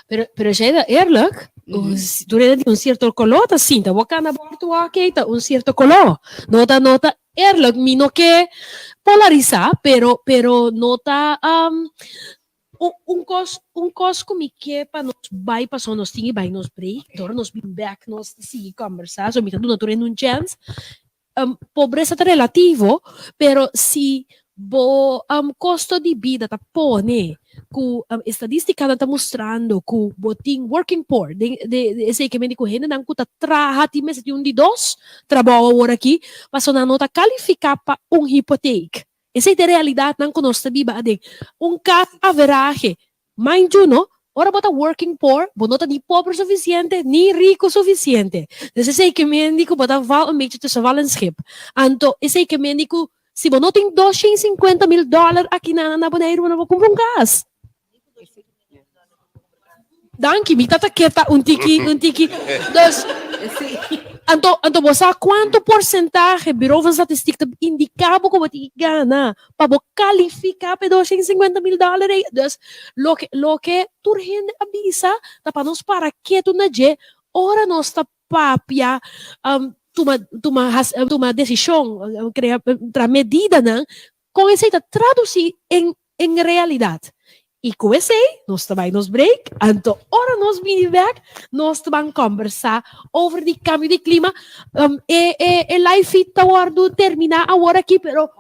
Pero Sheila, eerlijk, toen je een certo color te zien, dan kan je bordo aqui, een certo color. Nota, eerlijk, mi no que polarizar, pero nota cos como que para nos vai passar nos tinha vai nos break, door nos been back nos seguir conversar, so mi tu naturalmente un chance. Pobreza é relativo, pero si bo costo di vida ta pone ku statistica está mostrando que boting working poor sei que me dico renda não custa trahati mês de de dois trabalho agora aqui mas não nota qualificar para hipoteca essa é a realidade não conosco biba de casa average mind you no ora bota working poor bonota ni pobre suficiente ni rico suficiente dus sei que me dico bota val een beetje tussen wal en schip anto sei que me dico se você não tem $250,000 aqui na Bonaire, você vai comprar gás. Danke, me tata quieta un tiki. Então você quanto porcentagem Bureau de Estatística indicava que você gana para qualificar para $250,000? Dus lo que tu gente avisa, para nós para que tu não je, ora nós tá papia toma decisão, tra medida, né? Com essa traduzir em realidade. E com esse, nós também nos break, então, ora nós vamos back, nós vamos conversar over o cambio de clima, e live está terminar agora aqui, pero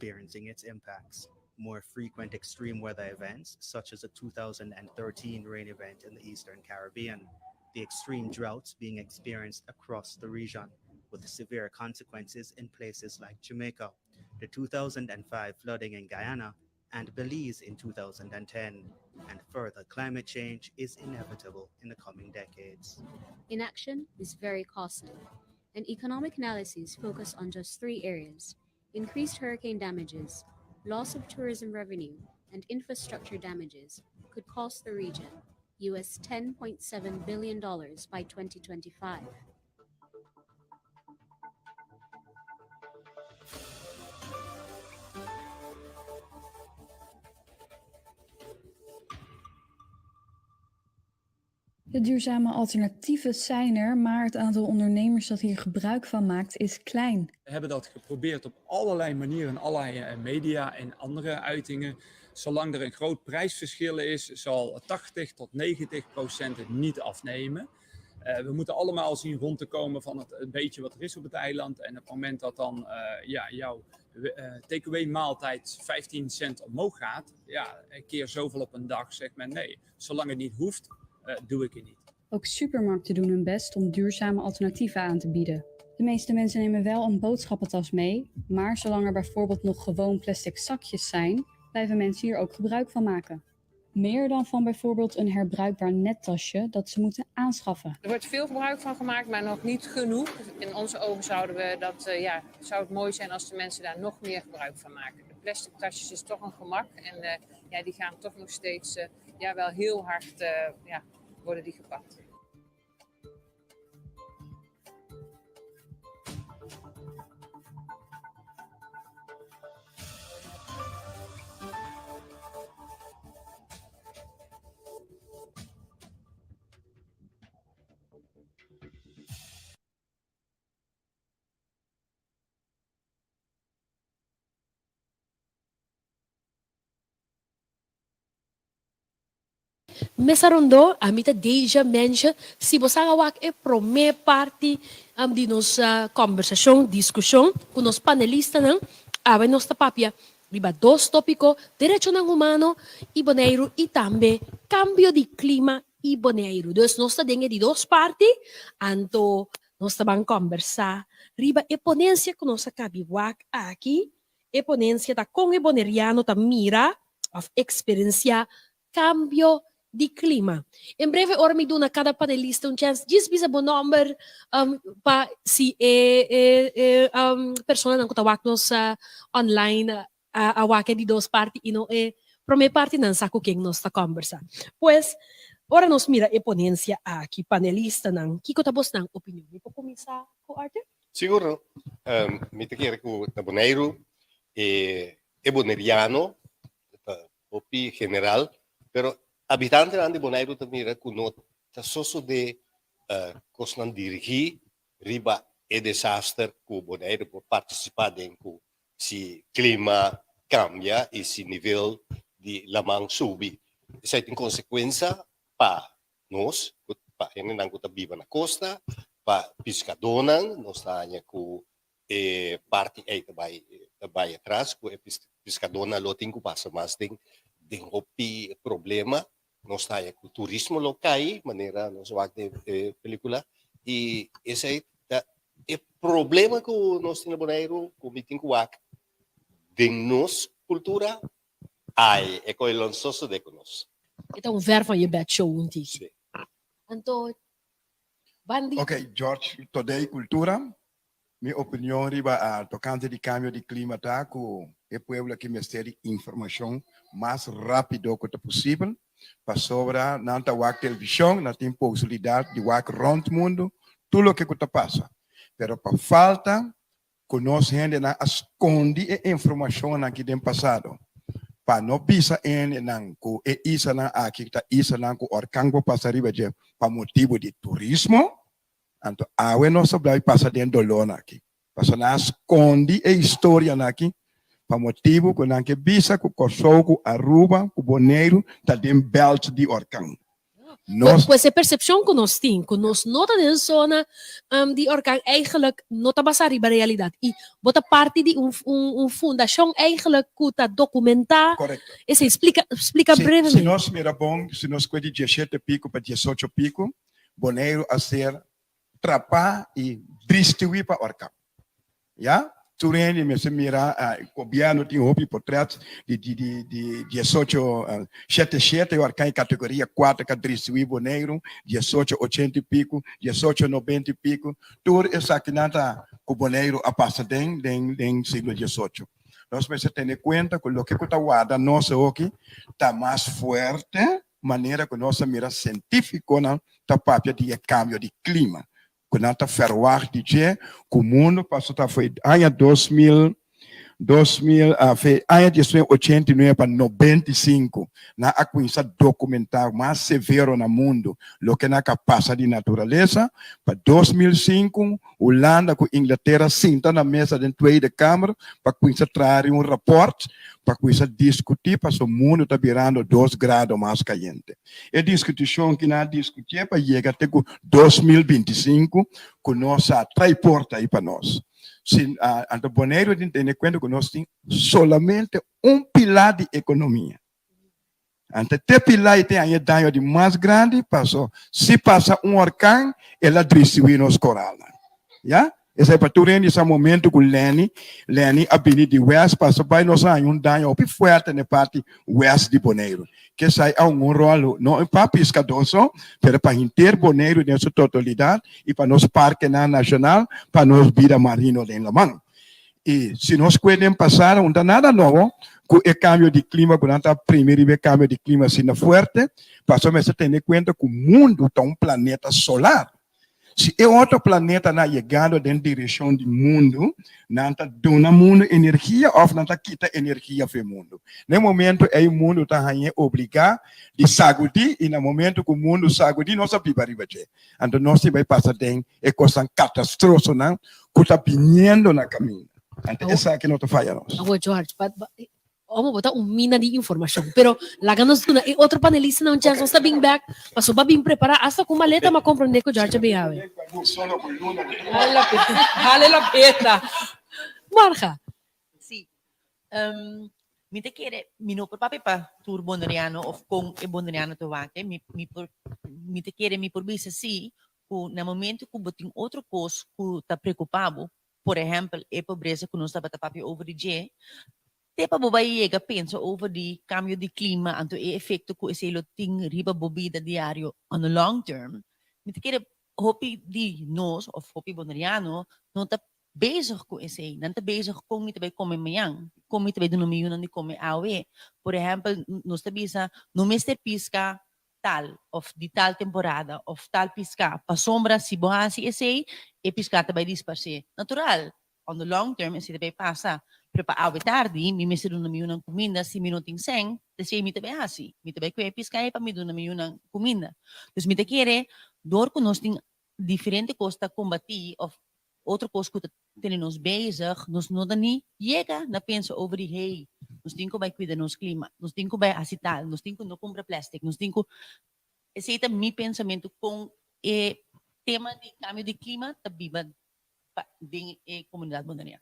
experiencing its impacts. More frequent extreme weather events, such as the 2013 rain event in the Eastern Caribbean, the extreme droughts being experienced across the region, with severe consequences in places like Jamaica, the 2005 flooding in Guyana, and Belize in 2010, and further climate change is inevitable in the coming decades. Inaction is very costly. An economic analysis focused on just 3 areas: increased hurricane damages, loss of tourism revenue, and infrastructure damages could cost the region US $10.7 billion by 2025. De duurzame alternatieven zijn er, maar het aantal ondernemers dat hier gebruik van maakt is klein. We hebben dat geprobeerd op allerlei manieren, allerlei media en andere uitingen. Zolang er een groot prijsverschil is, zal 80 tot 90% het niet afnemen. We moeten allemaal zien rond te komen van het beetje wat er is op het eiland. En op het moment dat dan jouw takeaway maaltijd 15 cent omhoog gaat, een keer zoveel op een dag, zegt men nee. Zolang het niet hoeft, doe ik het niet. Ook supermarkten doen hun best om duurzame alternatieven aan te bieden. De meeste mensen nemen wel een boodschappentas mee, maar zolang er bijvoorbeeld nog gewoon plastic zakjes zijn, blijven mensen hier ook gebruik van maken. Meer dan van bijvoorbeeld een herbruikbaar nettasje dat ze moeten aanschaffen. Er wordt veel gebruik van gemaakt, maar nog niet genoeg. In onze ogen zouden we zou het mooi zijn als de mensen daar nog meer gebruik van maken. De plastic tasjes is toch een gemak en die gaan toch nog steeds wel heel hard worden die gepakt. Mesa rondo, amita deja mention, si bosanga wak e prome parte di nossa conversação, discussão, com os panelistas, não? Aba nossa papia, riba 2 tópicos, direito não humano e boneiro e também cambio de clima e boneiro. Dus nossa dengue de 2 partes, anto nossa van conversar, riba e ponência com nossa cabiwak aqui, e ponência da com e boneriano da mira, of experiencia cambio di clima. In breve ora mi dona cada panelista un chance, diz bisa bon number pa si persona nan kutawak nos online awake di 2 parti ino prome parte nan saco king nos ta conversa. Pues ora nos mira e ponencia aqui panelista nan kiko tabos nan opinion. Ipo começar ko Arthur? Siguro, mi te quiere ku taboneiro e boneriano, opi general, pero abitante de Bonaire também reconhece que só de cosnan dirigir riba e desastre que Bonaire por participar em que se clima cambia e se nível de lamang subi. Isso tem consequência para nós, para quem não está viva na costa, para pescadores, nós estamos com parte aí também atrás, com pescadores não tem que passar mais tem hopi problema. Nós está com turismo local, maneira nós vamos de película e esse aí é problema que nós temos no Bonaire, com meeting com a de nossa cultura, é com o lançoso de nós. Então ver van je bed show unti. Anto Bandi. Ok, George, today cultura, minha opinião riba a tocante de cambio de clima tá com o povo que me tem informação mais rápido que possível. Para sobra, não está a televisão, não tem possibilidade de wak rond o mundo, tudo o que está passa. Pero para falta, conosco gente não esconde a informação aqui do passado. Para não pisar em não com isso não aqui está isso não com orcango passa riba de para motivo de turismo, então a nossa vai passar dentro do lona aqui. Para não esconde a história aqui. Para motivo que não que bisa com Kosovo, com Aruba, com Bonaire, tá dentro belt de Orcang. Nos, Pues essa percepção que nós temos, que nós nota de zona die orkaan eigenlijk nota basar iba realidade. E bota parte de fundação eigenlijk que está documentar. Correcto. Esse explica brevemente. Se nós mira bom, se nós cuida de 17 pico para 18 pico, Bonaire a ser trapar e distribuir para orca. Já? Turene me se mira o governo tem hobby portrait de 18 77 orca em categoria 4 que distribui Bonaire, 18 80 pico, 18 90 pico, tudo essa que nada o Bonaire a passa den siglo 18. Nós precisamos ter em conta que o que está guarda nossa aqui está mais forte, maneira que nossa mira científica na tá papia de cambio de clima. Que nós está ferroar de que o mundo passou tá foi ano 2000 foi ano de 89 para 95 na acuinça documental mais severo no mundo lo que na passa de natureza para 2005 Holanda com Inglaterra senta na mesa da Tweede Câmara para começar trazer rapport para começar discutir para o mundo está virando 2 graus mais caliente. É discussão que nós discutimos para chegar até 2025 com nossa porta aí para nós. Ante Bonaire tem em conta que nós temos solamente pilar de economia. Ante ter pilar tem aí dano de mais grande, passou. Se passa orcão, ela distribui nos coral. Já? Esse é para tu nesse momento com Lenny a venir de West, passou para nós aí dano bem forte na parte West de Bonaire. Que sai a rolo, não é para pescador só, mas para inteiro Bonaire nessa totalidade e para nosso parque nacional, para nossa vida marinha em La mão. E se nós podemos passar, não dá nada novo, com o cambio de clima, quando a primeiro cambio de clima sendo forte, passamos a ter em conta que o mundo está planeta solar. Se é outro planeta na chegando em direção do mundo, não está dando mundo energia ou não está quitando energia para o mundo. No momento, o mundo está obrigado a sacudir e no momento que o mundo sacudir, nós sabemos que então nós vamos passar em coisa catástrofe, não? Que está vindo na caminho. Então, essa é que não está falhando. George, vamos botar mina de informação. Pero lá ganas tu e outro panelista não tinha só bem back, mas só bem preparar hasta com maleta mas compreender que o George bem ave. Vale a pena. Marja. Sí. Mi te quiere, mi no por papi pa tour bonariano of con e bonariano to vake, mi te quiere mi por bisa si, ku na momento ku boting outro coisa ku tá preocupado, por exemplo, e pobreza que nós tá papi over de Tepa babae chega pensa over the cambio de clima anto e efecto ko ese loting riba bobida diario on the long term. Met kere hopi di nos of hopi bonariano non ta bezig ko ese, non ta bezig kung mit bay come mayang, kung mit bay dunumiyunan di come awe. Por ejemplo, nos ta bisa no meste pisca tal of di tal temporada of tal pisca pa sombra si bohasi ese e piscata bay disparse. Natural. On the long term, esse bay passa. Pero pa awe tardi, mi mesero na miyo ng kuminda, si minuting seng, kasi mi tabi hasi. Mi tabi kwepis kaya pa mi doon na miyo ng kuminda. Tapos mi takire, door ko nos ting diferente costa combati of outro coisa que temos bezig, nos não nem chega na pensa over die hey, nos tem que vai cuidar nos clima, nos tem que vai acital, nos tem que não comprar plástico, nos tem que esse é meu pensamento com o tema de cambio de clima, tabiba ding comunidade bonariana.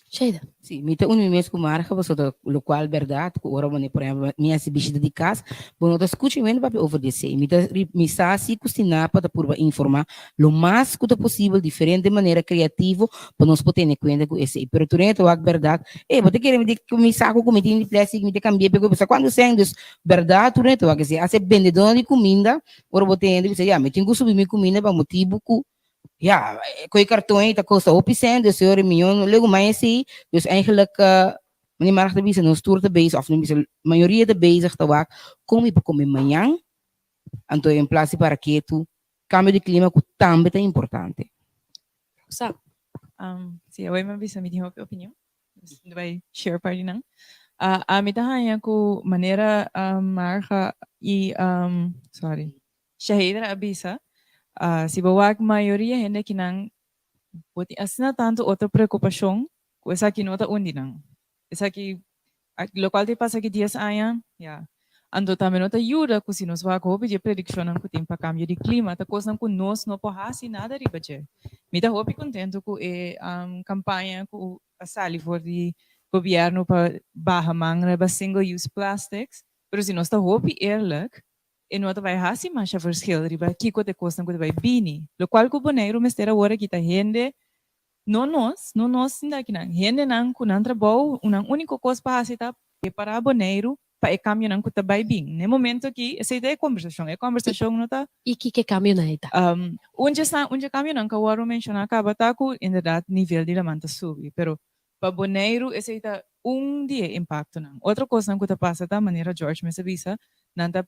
Sheida. Sim, mita mês com marca, você do local verdade, que ora por exemplo, minha bicida de casa, bom, eu escuto mesmo para obedecer. Mita misa se cozinhar para por informar lo mais que possível, diferente de maneira criativa, para nós poder ter conta com esse. Pero durante a verdade, você quer me dizer que me saco com de plástico, me cambiar porque você quando sendo verdade durante a que se hace vendedor de comida, ora você dizer, já, me tenho que subir minha comida para motivo que ja, com o cartão está custa opção, dus euro miljoen, logo mais assim, dus eigenlijk, meneer Mark de Bies, nos tour de bezig, of a maioria de bezig te waak, kom je para comer manhã, então em place para que tu, cambio de clima, que também é importante. Sabe? Sim, eu me avisa, me tinha opinião, vai share party não? A minha tahanha com maneira marca e, sorry, Shahida avisa, si bawag maioria gente que não pode assina tanto outra preocupação com essa que nota undi não essa que local te passa que dias ayan yeah Ando também não ajuda que se nós vamos hope de predição não tem para cambio de clima, tá coisa não nós não podemos nada riba je. Me tá hope contento com a campanha com a sali for de governo para barra mangra para single use plastics, pero se nós tá hope eerlijk e não vai hasi mais a verschil riba que coisa coisa não vai bini, lo qual com boneiro me estera agora que tá rende não nós ainda aqui não rende não com não trabalho, uma única coisa para hasi tá preparar boneiro para o cambio não está bem bem. No momento aqui, essa ideia é conversação não está. E que cambio não está? Onde cambio não que eu vou mencionar acaba tá com, verdade, nível de demanda subir, pero para boneiro esse está dia impacto não. Outra coisa não que está passa da maneira George me avisa, não tá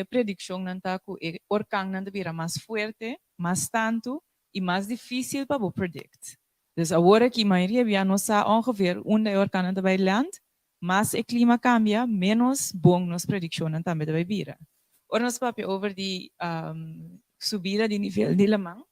predição não tá com orkan não tá vira mais forte, mais tanto e mais difícil para o predict. Dus agora que a maioria via não sabe ongeveer onde orkan não tá vai land, mas o clima cambia, menos bom nos prediccionam também vai vir. Ora, nós papi over de subida de nível de lamang,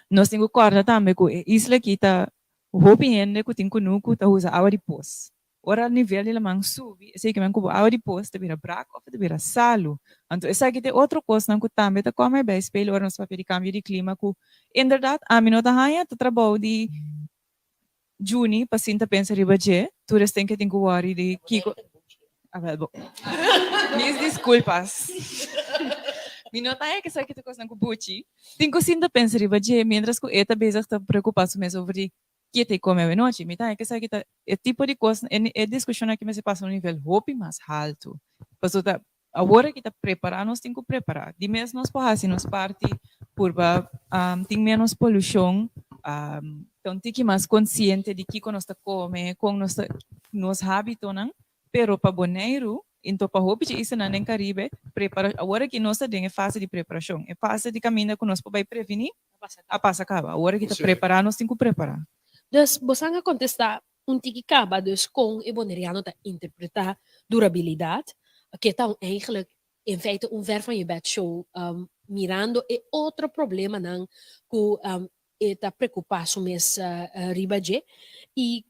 nós temos corda também com isla que está opinião que tem conosco tá usa água de pós. Ora, nível de lamang subi, sei que vem com água de pós, tá vira braco ou tá vira salo. Então, essa aqui tem outra coisa que também tá como é bem espelho, ora, nós papi de cambio de clima com, em verdade, a minha tá hanha, tá trabalho de Juni, paciente pensa riba je, tu tem que worry de Kiko. Minhas desculpas. Mi nota é que sabe que tu coisa com buchi. Tenho sinta pensa riba je, mientras que eta bezig tá preocupado mais sobre que te come a noite. Mi tá é que sabe que tá é tipo de coisa, é discussão que me se passa no nível hope mais alto. Passo tá agora que tá preparar, nós temos que preparar. De mesmo nós podemos nos parte por tem menos poluição. Então, tem que mais consciente de que nós está come, com nos hábitos, não? Pero para boneiro, então para roupa de isso não Caribe, prepara. Agora que nós estamos em fase de preparação, é fase de caminho que nós podemos prevenir, a passa acaba. Agora que está preparado, nós temos que preparar. Dus você vai contestar tiki acaba dus com o boneriano te interpretar durabilidade, que então eigenlijk in feite ver van je bed show mirando e outro problema não que está preocupado mes ribaje e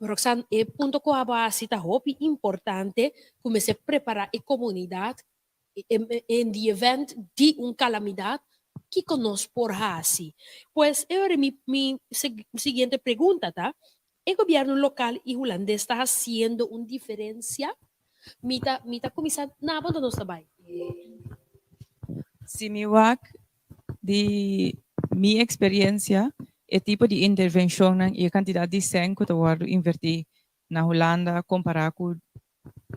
Roxanne ponto com a base tá hope importante como se preparar a comunidade em the event de calamidade que conosco por hasi. Pues agora mi siguiente pergunta tá? O governo local e holandês está fazendo uma diferença? Mita começar na banda nós também. Se me wak de minha experiência, o tipo de intervenção e a quantidade de sangue que eu vou invertir na Holanda comparado com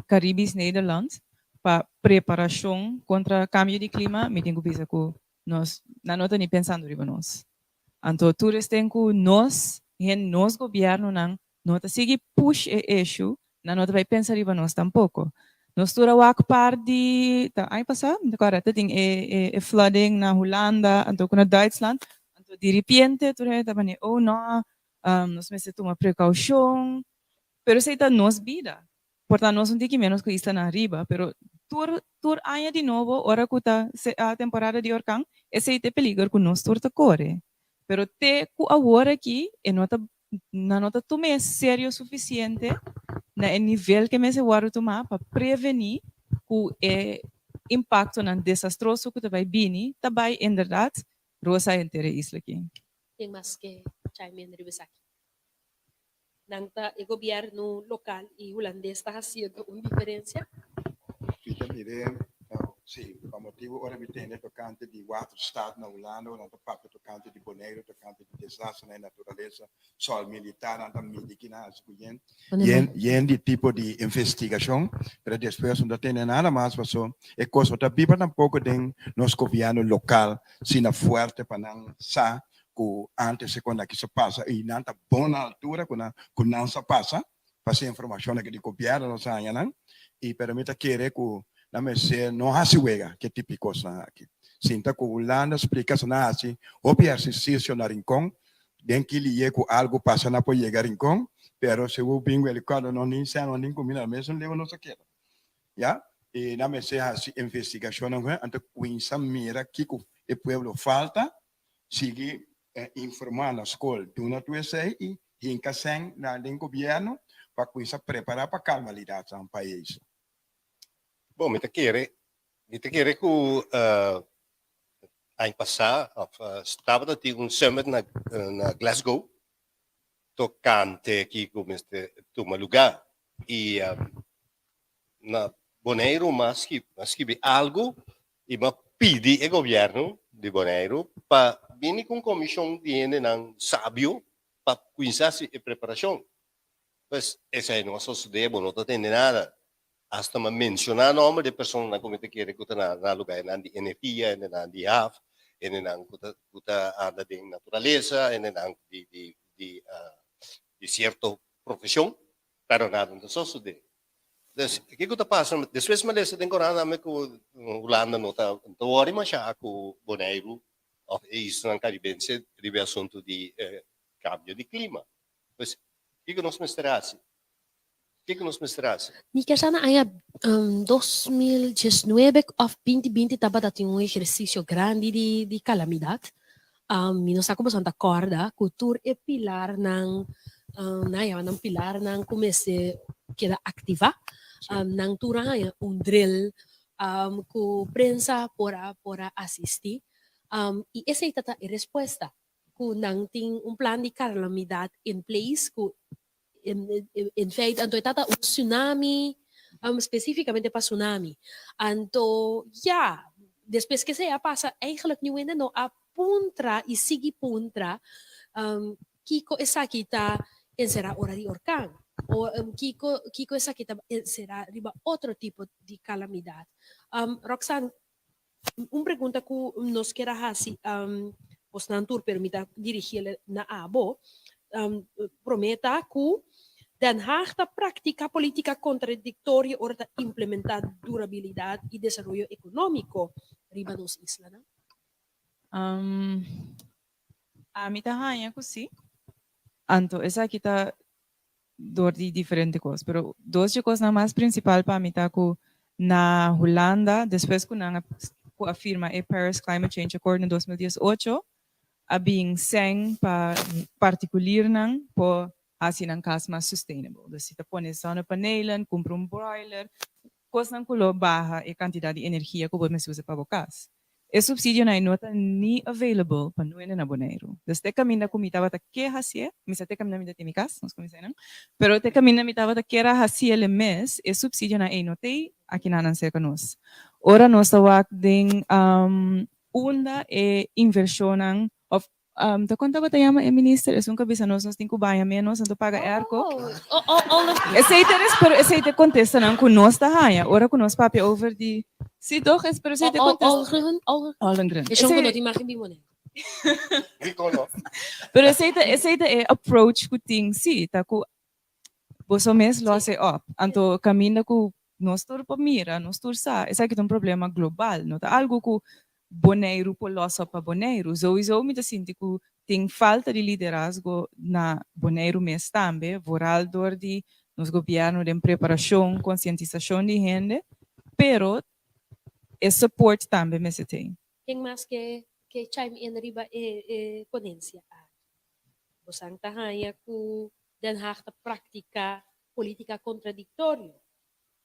Caribes Nederlands para preparação contra cambio de clima, me tenho que pensar que nós não estamos pensando sobre nós. Então, tudo tem que nós governo não está seguir push e issue, não vai pensar sobre nós tampouco. Nós tura wak par de ai passa, agora tem flooding na Holanda, então na Duitsland, então de repente tu tá bem, oh não, nós precisamos tomar precaução, pero se está nos vida, portanto nós não tem que menos que está na riba, pero tur aia de novo, ora que a temporada de orkan, esse é perigo que nós tur tá corre, pero te ku agora aqui e nota tome sério o suficiente na nível que me se vai tomar para prevenir o impacto não desastroso que vai vir, também em verdade rosa inteira isla aqui. Tem mais que chime in ribesaki. Nanta o governo local e holandês está fazendo uma diferença? Sim, por motivo ora me tem tocante de waterstaat na Holanda, ou papo tocante de boneiro, tocante de desastre na natureza, sol militar, anda medicina, e de tipo de investigação, para depois não tem nada mais passou. E coisa da pipa tampouco tem nos governo local, sina forte para não sa que antes quando que se passa e não tá boa altura quando não se passa, para informação que de governo não sai não, e permita querer que na mesa não há juega que tipo de coisa aqui. Sinta que o Holanda explica se não há assim, o exercício na rincão, tem que lhe que algo passa na pode chegar rincão, pero se o bingo ele quando não nem sai não nem combina mesmo leva não se quer, já? E na mesa há investigação não é, então coisa mira que o povo falta, sigue informar na escola, do não tu sei e hinca sem na den governo para coisa preparar para calmalidade no país. Bom, me te quere que ano passado estava a ter summit na Glasgow, tocante aqui como toma lugar e na Bonaire mas que algo e ma pedi ao governo de Bonaire para vir com comissão de não sábio para cuidar a preparação. Pues essa é nossa ideia, não tem nada. Hasta mencionar o nome de pessoas na comunidade que recrutam na lugar de energia, na de AF, na anda de natureza, na de certa profissão, pero nada não só ideia. O que está passando? Depois me lembro de encontrar me com Holanda nota, então ora mas já com Bonaire, isso na Caribense, de assunto de cambio de clima. Pues o que nós mostramos? Nika sana aya 2019 of 2020 tava dating um exercício grande de calamidade. Nós estamos Santa Corda, cultura é pilar ng pilar ng comece queda ativa. Nang turang drill ku prensa pora assistir. E essa é a resposta. Ku nang ting plan de calamidade in place ku in feite, anto tata um tsunami, specificamente para tsunami. Anto, depois que seja passa, eigenlijk nu ainda não apuntra e sigue puntra, kiko essa kita será hora de orkan. Ou kiko essa kita será riba outro tipo de calamidade. Roxanne, pergunta que nos quer fazer, os nantur permita dirigir na abo, prometa que Den Haag da práctica política contradictoria ora implementar durabilidade e desarrollo econômico riba dos islas, né? A mim tá sim. Anto essa aqui tá dor de diferente coisas, pero duas coisas na mais principal para mim tá que na Holanda, depois que a firma é Paris Climate Change Accord em 2018, a bem sem para particular não por assim ang casa mais sustainable. Dus se põe solar panelen, compra broiler, coisa não colo barra a quantidade de energia que você usa para casa. E subsídio não é nem available para nós na Bonaire. Dus te caminha com mitava ta que hacia, misa te caminha mitava tem casa, nós começamos, pero te caminha mitava ta que era hacia el mês, e subsídio não é notei aqui na não cerca nós. Ora nós tawag ding unda e inversão of te contava te chama minister, es un cabeza nos tem que baia menos, então paga erco. Esse te contesta não que nós tá haia, ora que nós papi over de se doch es pero esse te contesta. Alengren. É só que não te imagem bem moné. Pero esse te approach que tem sim, tá que você mesmo lo hace up, então caminha que nós tur pa mira, nós tur sa, esse aqui é um problema global, não tá algo que Bonaire por lossa para Bonaire. Sowieso me sinto que tem falta de liderazgo na Bonaire mesmo também, voral door de nos governo de preparação, conscientização de gente, pero é suporte também me se tem. Quem mais que chime in riba ponência? Bosang tahaya ku Den Haag da prática política contraditória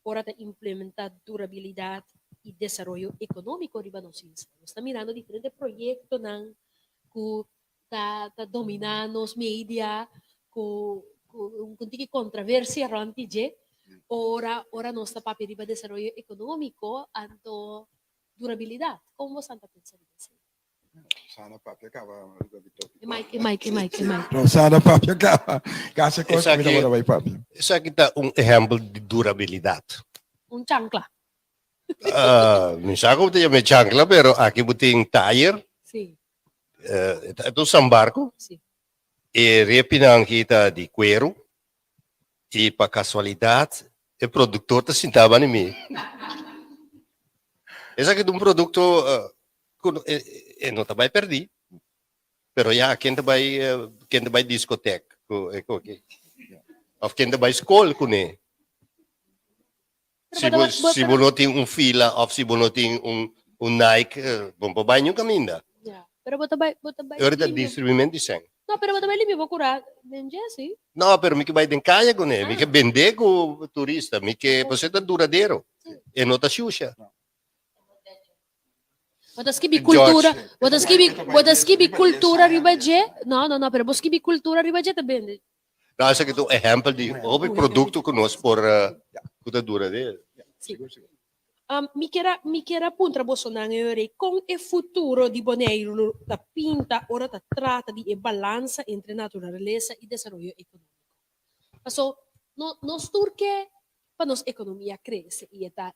para implementar durabilidade e desarrollo econômico riba nos islas. Está mirando diferentes projetos que tá dominando os media, com controvérsia rantige, ora nós está para riba desarrollo econômico, anto durabilidade. Como você está pensando nisso? Sana papia acaba. Mike. No, sana papia acaba. Kasi coisa que agora vai papia. Isso aqui tá exemplo de durabilidade. Chancla. Minsan ko tayo may chancla, pero aqui buting tire. Sim. Ito sambarco. Sim. E repinang kita di cuero. E pa casualidade, o produtor tá sentava em mim. Esse aqui é um produto não tá vai perder. Pero já quem tá vai discoteca, ou quem tá vai escola com ele. Se você não tem fila, ou se você não tem Nike, bom para banho caminha. Pero bota vai. Agora distribuimento de sangue. Não, pero bota vai limpo vou curar, vende assim. Não, pero me que vai den caia com ele, me que vender com turista, me que você tá duradouro. E nota siya. Wadaskibi cultura, wadaskibi cultura ribaje? No, pero boskibi cultura ribaje também. Nasa kito exemplo di obi produkto conosco por kuda dura de. Mi chiera punta Bolsonaro con il futuro di Bonaire la pinta ora la tratta di balanza entre naturaleza e desarrollo económico. Paso no sturke para nos economia crece e está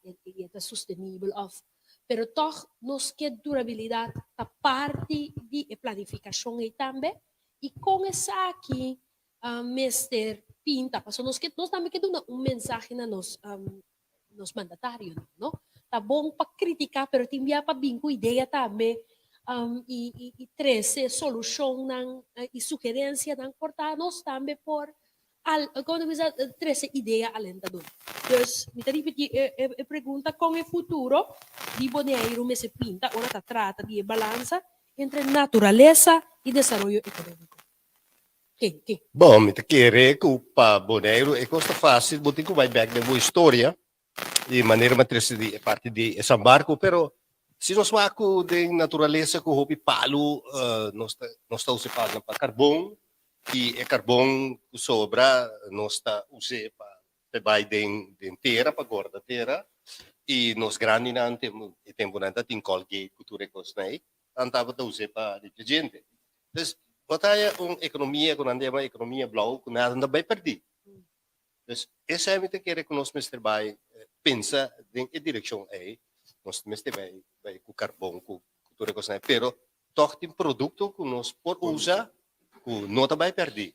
sostenible of pero toch nos que durabilidade a parte de planificação e também e com essa aqui Mr. Pinta paso nos também que dar mensagem na nos mandatários, não? Tá bom para criticar, pero timbia para vir com ideia também e trazer solução e sugerência não portar nós também por quando você trazer ideia alentadora. Dus, me repetir a pergunta com o futuro de Bonaire me se pinta, ora tá trata de balança entre natureza e desenvolvimento econômico. Que? Bom, me te querer que para Bonaire é costa fácil, botar que vai back da boa história. De maneira matriz de parte de São Barco, pero se nós vamos de natureza com o palo, nós está usando para carvão e é carvão que sobra nós está usando para vai de terra para guardar terra e nós grande não temos nada tem colgate cultura cosnei, andava a usar para de gente. Então, batalha uma economia com uma economia blau com nada não vai perder. Então, essa é a minha que reconhece Mr. Bay pensa em direção aí, nós temos vai com carvão, com cultura cosnei, pero toch tem produto que nós por usar que não vai perder.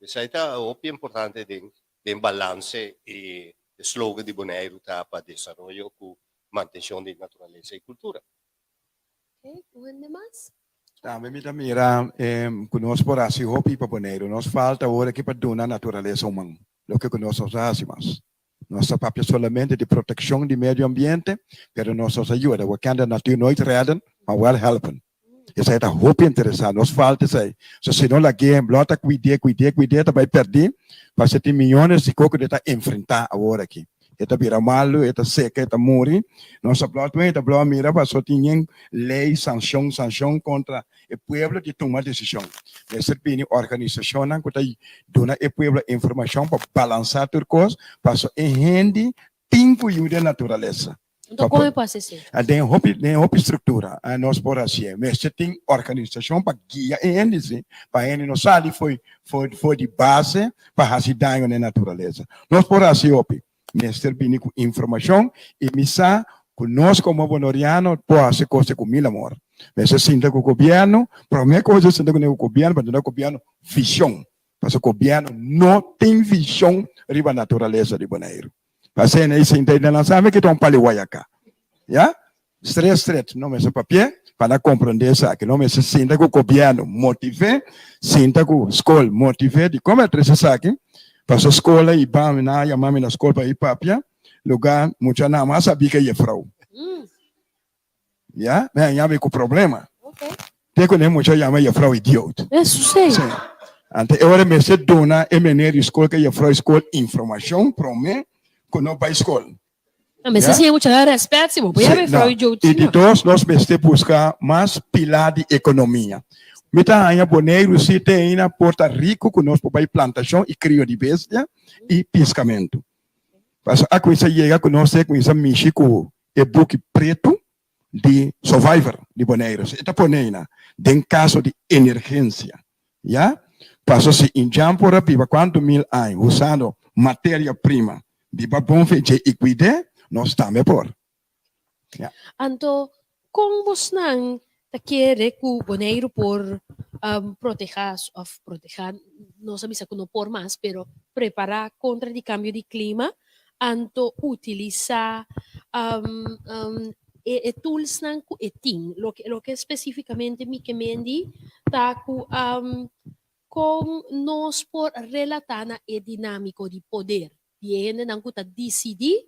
Isso aí tá o importante de balance e slogan de Bonaire tá para desenvolver com manutenção de natureza e cultura. Okay, onde mais? Também me mira conosco por assim hopi para Bonaire, nós falta agora que para donar natureza humana, o que conosco fazemos. Nossa papel solamente de proteção do meio ambiente, pero nossa ajuda, o que anda natuur nooit redden, maar wel helpen. Isso aí tá muito interessante, nos falta isso aí. Se não lá que blota cuidar, tá vai perder, mas tem milhões de coisas que tá enfrentar agora aqui. Eta vira malo, eta seca, eta morre. Nossa blota, eta blota mira, mas só tinha lei, sanção contra o povo de tomar decisão. Essa é a organização que está dando ao povo informação para balançar tudo coisa, para só rende tempo e a natureza. Então, como é pode ser? Tem uma estrutura, nós por assim, mas tem organização para guiar eles, para eles não sair foi de base para fazer dano na natureza. Nós por assim, Ministério Bini com informação e missa conosco como bonoriano pode fazer coisa com mil amor. Mas se sinta com o governo, primeira coisa sinta com o governo, para dar o governo visão. Porque o governo não tem visão riba natureza de Bonaire. Porque aí sinta ainda não sabe que estão para cá. Já? Straight, não é só papel, para compreender isso aqui. Não é se sinta com o governo motive, sinta com a escola motive, de como é que isso aqui. Para a escola, e bam, na mami na escola para ir papia, lugar, muita não mais sabia que é frau. Já? Né, já me com problema. Tem que nem muita chama é frau idiota. Isso sei. Ante agora me se dona e menor escola que é frau escola informação para mim, que não para escola. Mas se é muito respeito, se você é frau idiota. E de todos nós temos buscar mais pilar de economia. Mita ainda Bonaire se tem na Porto Rico conosco para plantação e crio de bestia e pescamento. Mas a coisa chega conosco com essa México e buque preto de survivor de Bonaire. Está poneina em caso de emergência, já? Passou se em Jampora piva quanto mil anos usando matéria prima de bom feito e cuidar, nós estamos por. Então, como você não quer que o Bonaire por proteger, não sabe se não por mais, pero preparar contra o cambio de clima, anto utilizar tools nan ku eting, lo que especificamente mi kemendi ta com nós por relatana e dinâmico de poder, viene nan ku ta decidi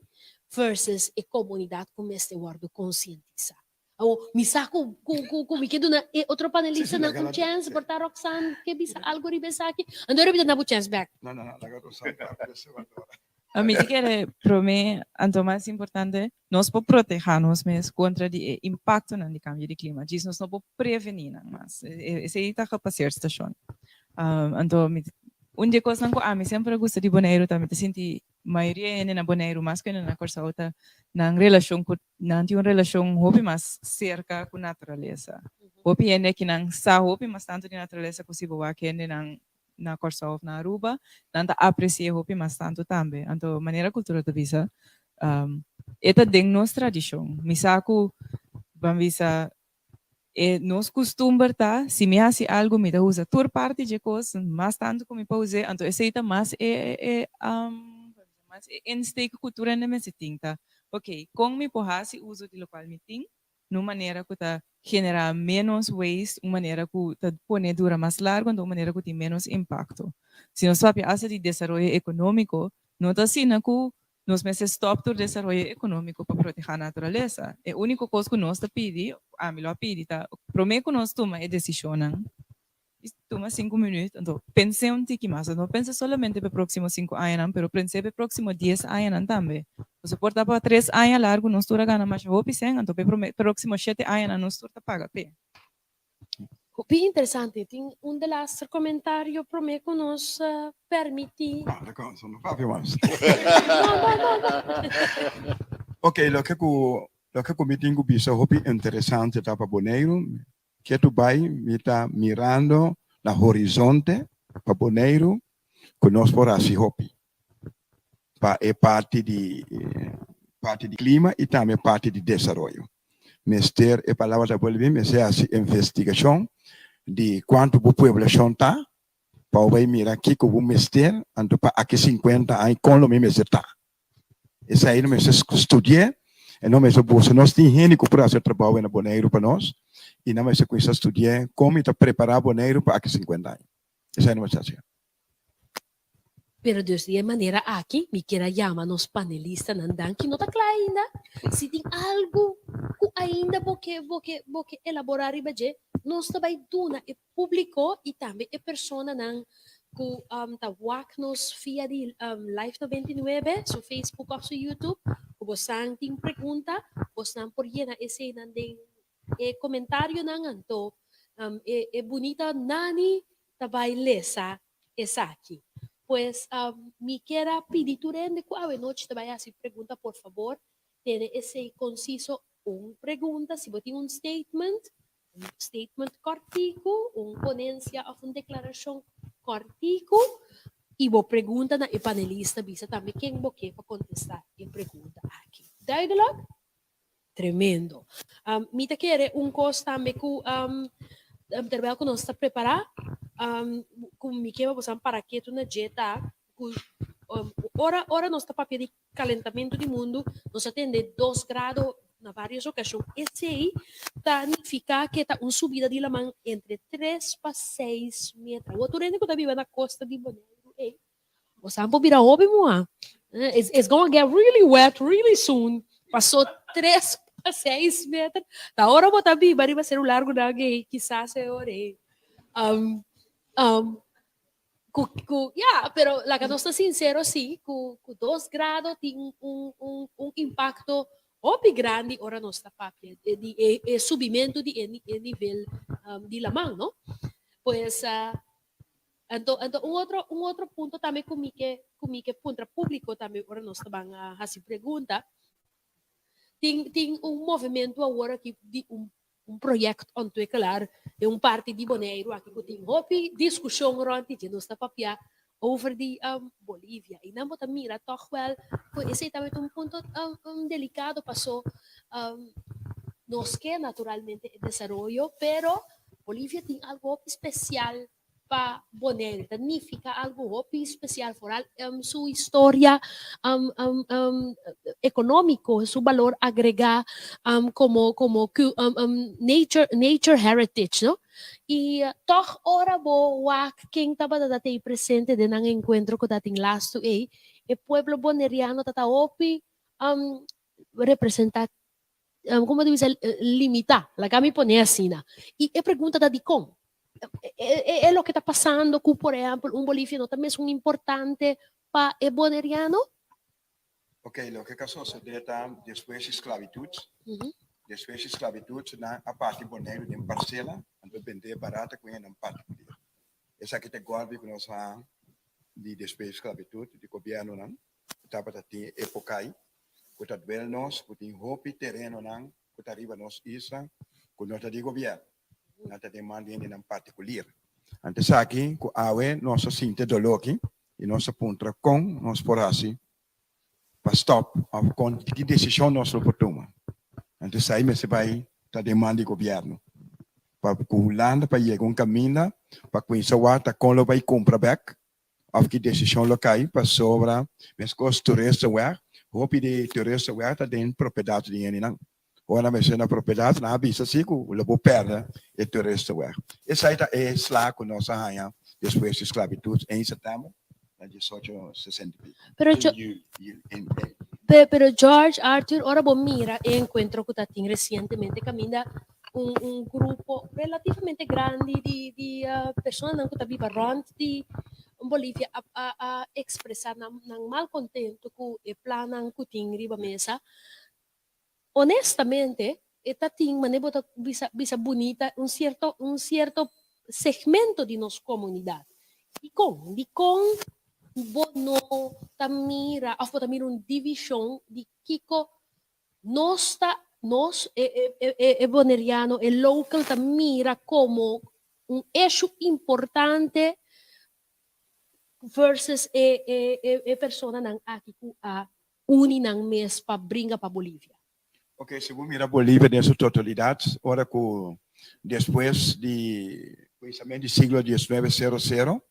versus a comunidade como este guardo conscientizar. Misa ko mi kedo na outro panelista na ku chance portar Roxanne que bisa algo ribesa aqui. Ando rebita na bu chance back. No, la cosa A mí que para mí, anto más importante, nos podemos protegernos más contra el impacto del cambio de clima. Diz nos no podemos prevenir más. Ese es el pasar estación. Anto onde coisa que a mim sempre gosta de Bonaire também te senti maioria na Bonaire mais que na Corsa outra na relação com não tem uma relação hobby mais cerca com a natureza hobby é que não sa hobby mais tanto de natureza possível aqui na Corsa ou na Aruba não tá aprecia hobby mais tanto também então maneira cultura da visa esta tem nossa tradição misaco vamos visa nos costumes tá se me hace algo me dá usa toda parte de coisas mais tanto como para usar então esse tá mais mas instake cultura na minha tinta ok com me porrasse uso de local me tem numa maneira que tá generar menos waste uma maneira que tá pone dura mais largo de uma maneira que tem menos impacto se nós sabe asa de desenvolvimento econômico não tá assim que nós meses stop do desenvolvimento econômico para proteger a natureza. É a única coisa que nós pedimos, a melhor pedir, tá? Prometo que nós tomamos a decisão, toma 5 minutos, então pense um pouquinho mais, não pense somente para os próximos 5 anos, mas pense para os próximos 10 anos também. Você pode dar para 3 anos largo, nós estou ganhando mais roupa, então para os próximos 7 anos nós estou paga pé. Bem interessante, tem de las comentário para mim que nos permite. Ok, lo que eu tenho visto hobby interessante tá para Bonaire, que tu vai me tá mirando na horizonte para Bonaire, que nós por assim hobby. Pa é parte de clima e também parte de desenvolvimento. Mester é palavra da Bolívia, mas é assim investigação de quanto a população está, para ver mirar aqui que o mester, então para aqui 50 anos, como o mesmo está. Esse aí nós estudamos, e nós nós temos gente que para fazer trabalho na Bonaire para nós, e nós estudamos como está preparar Bonaire para aqui 50 anos. Esse aí nós fazemos. Pero de maneira aqui, me queira chamar nos panelistas nandan que não está claro ainda. Se tem algo que ainda porque elaborar e baje, nós também duna e publicou e também é pessoa nan que tá wak nos via de Live 99, so Facebook ou so YouTube, que você tem pergunta, você não por llena esse nandem e comentário nanganto é bonita nani também lesa essa aqui. Pues me quiera pedir tu rende que a noite te vaya a hacer pregunta, por favor, tiene ese conciso una pregunta, si vos tienes un statement cortico, una ponencia o una declaración cortico, y vos pregunta na el panelista visa también quién vos quiere para contestar y pregunta aquí. Duidelijk? Tremendo. Me te quiere un cosa también que terwijl que nos está preparado, com me queima você para que tu na dieta ora nós está papel de calentamento do mundo nós atende 2 graus na várias ocasiões esse aí significa que tá uma subida de lamang entre 3 para 6 metros o turene que tá vivendo na costa de Bonaire ei você pode virar hobby moa it's going to get really wet really soon passou 3 para 6 metros da hora botar viva vai ser o largo da gay quizás é ore pero la que no está sincero, sí, que 2 grados tiene un impacto muy grande ahora no está papel, de subimiento de nivel de la mano, ¿no? Pues, entonces, un otro punto también que punto público también ahora nos van a hacer pregunta. Tiene un movimiento ahora que de un proyecto ontwikkelaar in een parte de Bonaire, waar ik een hoopje discussie rond die nos está papia over die Bolivia. Y dan moet mira toch wel, ese también un punto delicado pasó, nos queda naturalmente el desarrollo, pero Bolivia tiene algo especial para Bonaire, significa algo especial por su historia económico, su valor agregado como nature heritage, ¿no? Y toch ahora wak quien estaba dati presente de un encuentro que dating last el pueblo boneriano tata opi representa como dice limita la cami pone así y pregunta da di con es lo que está pasando con, por ejemplo, un boliviano también es un importante para el boneriano. Ok, lo que caso se deta después de esclavitud. Después de esclavitud, na a parte boneiro de parcela, ando vender barata com em particular. Essa aqui tem guarda que nós ha de después de esclavitud, de governo não, estava até época aí, que tá bel nós, que tem roupa terreno não, que tá arriba nós isla, que nós tá de governo, nós tá demanda em particular. Antes aqui, que awe nós sinte dolor aqui, e nós aponta com nós por assim, para stop, com que decisão nós lo toma. Antes aí, mas vai tá demanda de governo. Para culando, para ir com caminho, para conhecer o tá com lo vai comprar back, of que decisão local para sobra, mas com os turistas roupa de turista tá dentro propriedade de não. Ora, mas na propriedade, na avisa assim, que o lobo perde o turista essa aí é slá com nossa rainha, depois de esclavitud, em setembro, de 1860. Pero George, Arthur, ora bom mira e encontro que tating recientemente caminha un gruppo relativamente grande di persone che vivono around di Bolivia a expressar nang malcontento com o plano que tem riba mesa. Honestamente, tating manebota bisa bonita un cierto segmento di nos comunidad. Di con bono tamira afo tamira un division di kiko nos boneriano e local tamira como un issue importante versus persona nang aki ku a uni nang mes pa bringa pa Bolívia. Ok, se vou mirar Bolívia em sua totalidade, ora que depois de pensamento do século XIX,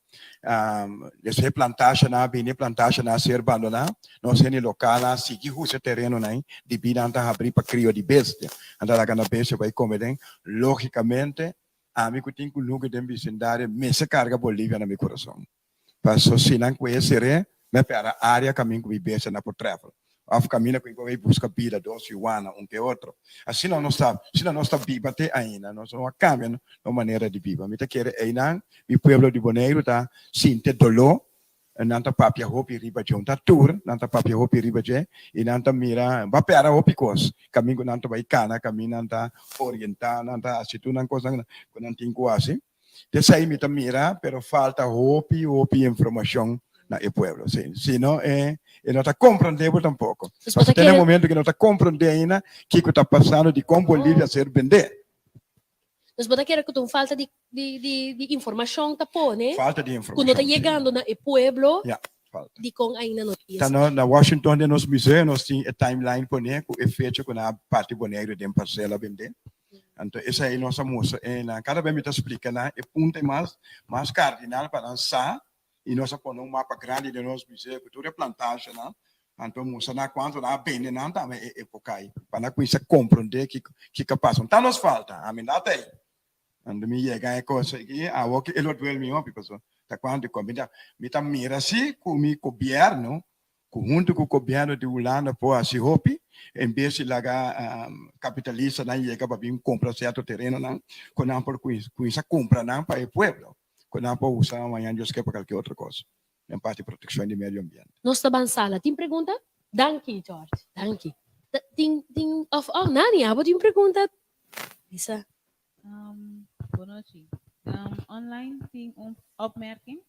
essa plantagem na bem plantagem na ser abandonada, nós em local lá seguir o terreno aí, de vida anda abrir para criar de bestia, anda lá na bestia vai comer, logicamente, a mim que tem que nunca tem vicendário, me se carga Bolívia no meu coração. Passou se não conhecer, me para a área caminho que vive na por travel. Af caminha com vai busca vida doce iguana que outro. Assim não está viva até ainda, nós não cambia a maneira de viver. Me quer ainda, mi pueblo de Bonaire tá sente dolor, nanta papia hopi riba de tá tour, nanta papia hopi riba de e nanta mira, va pera hopi cos. Caminho nanta vai cana, caminho nanta orientar, nanta asitu nan coisa com nantinho assim. Dessa aí me mira, pero falta hopi informação na pueblo, senão não está compreendendo tampouco. Mas tem um momento que não está compreendendo ainda o que está passando de como Bolívia ser vender. Mas você quer que falta de informação tá pô, né? Falta de informação. Quando está chegando na pueblo, falta. De com ainda notícia. Tá na Washington de nos museus nós tem a timeline por né, com efeito com a parte boneiro de parcela vender. Então essa aí nossa moça, cada vez me está explicando, é ponto mais cardinal para lançar. E nós pomos mapa grande de nosso museu, que tudo é plantagem, né? Então, moça, na quanto lá bem, não também é época aí, para que isso compreender que passa. Então, nos falta, a mim dá aí. Então, me chega a coisa aqui, a o que ele duel me ó, pessoal. Tá quando comida, me tá mira assim com o governo, junto com o governo de Holanda, por assim hopi, em vez de lá capitalista, não chega para vir comprar certo terreno, não, quando por com isso compra não para o povo. Quando não pode usar amanhã, eu esqueço qualquer outra coisa. Em parte de proteção do meio ambiente. Nós estamos sala. Tem pergunta? Danke, George. Danke. Nani, tem pergunta? Lisa. Boa noite. Online tem opmerking.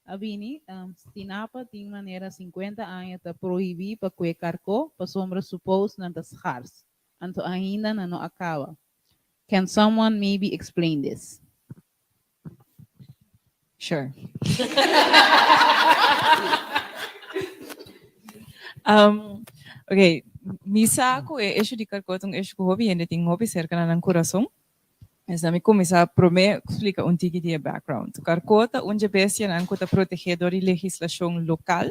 Abini, tinapa tem maneira 50 anos para proibir para que carco para sombra supos na das cars. Anto ainda não acaba. Can someone maybe explain this? Sure. Okay, misa ko issue di karkotong issue ko hobby and ting hobby cerca ng coração. Essa me começa a prometer explica um tiki de background. Karkota onde bestia nan kota protegedor de legislação local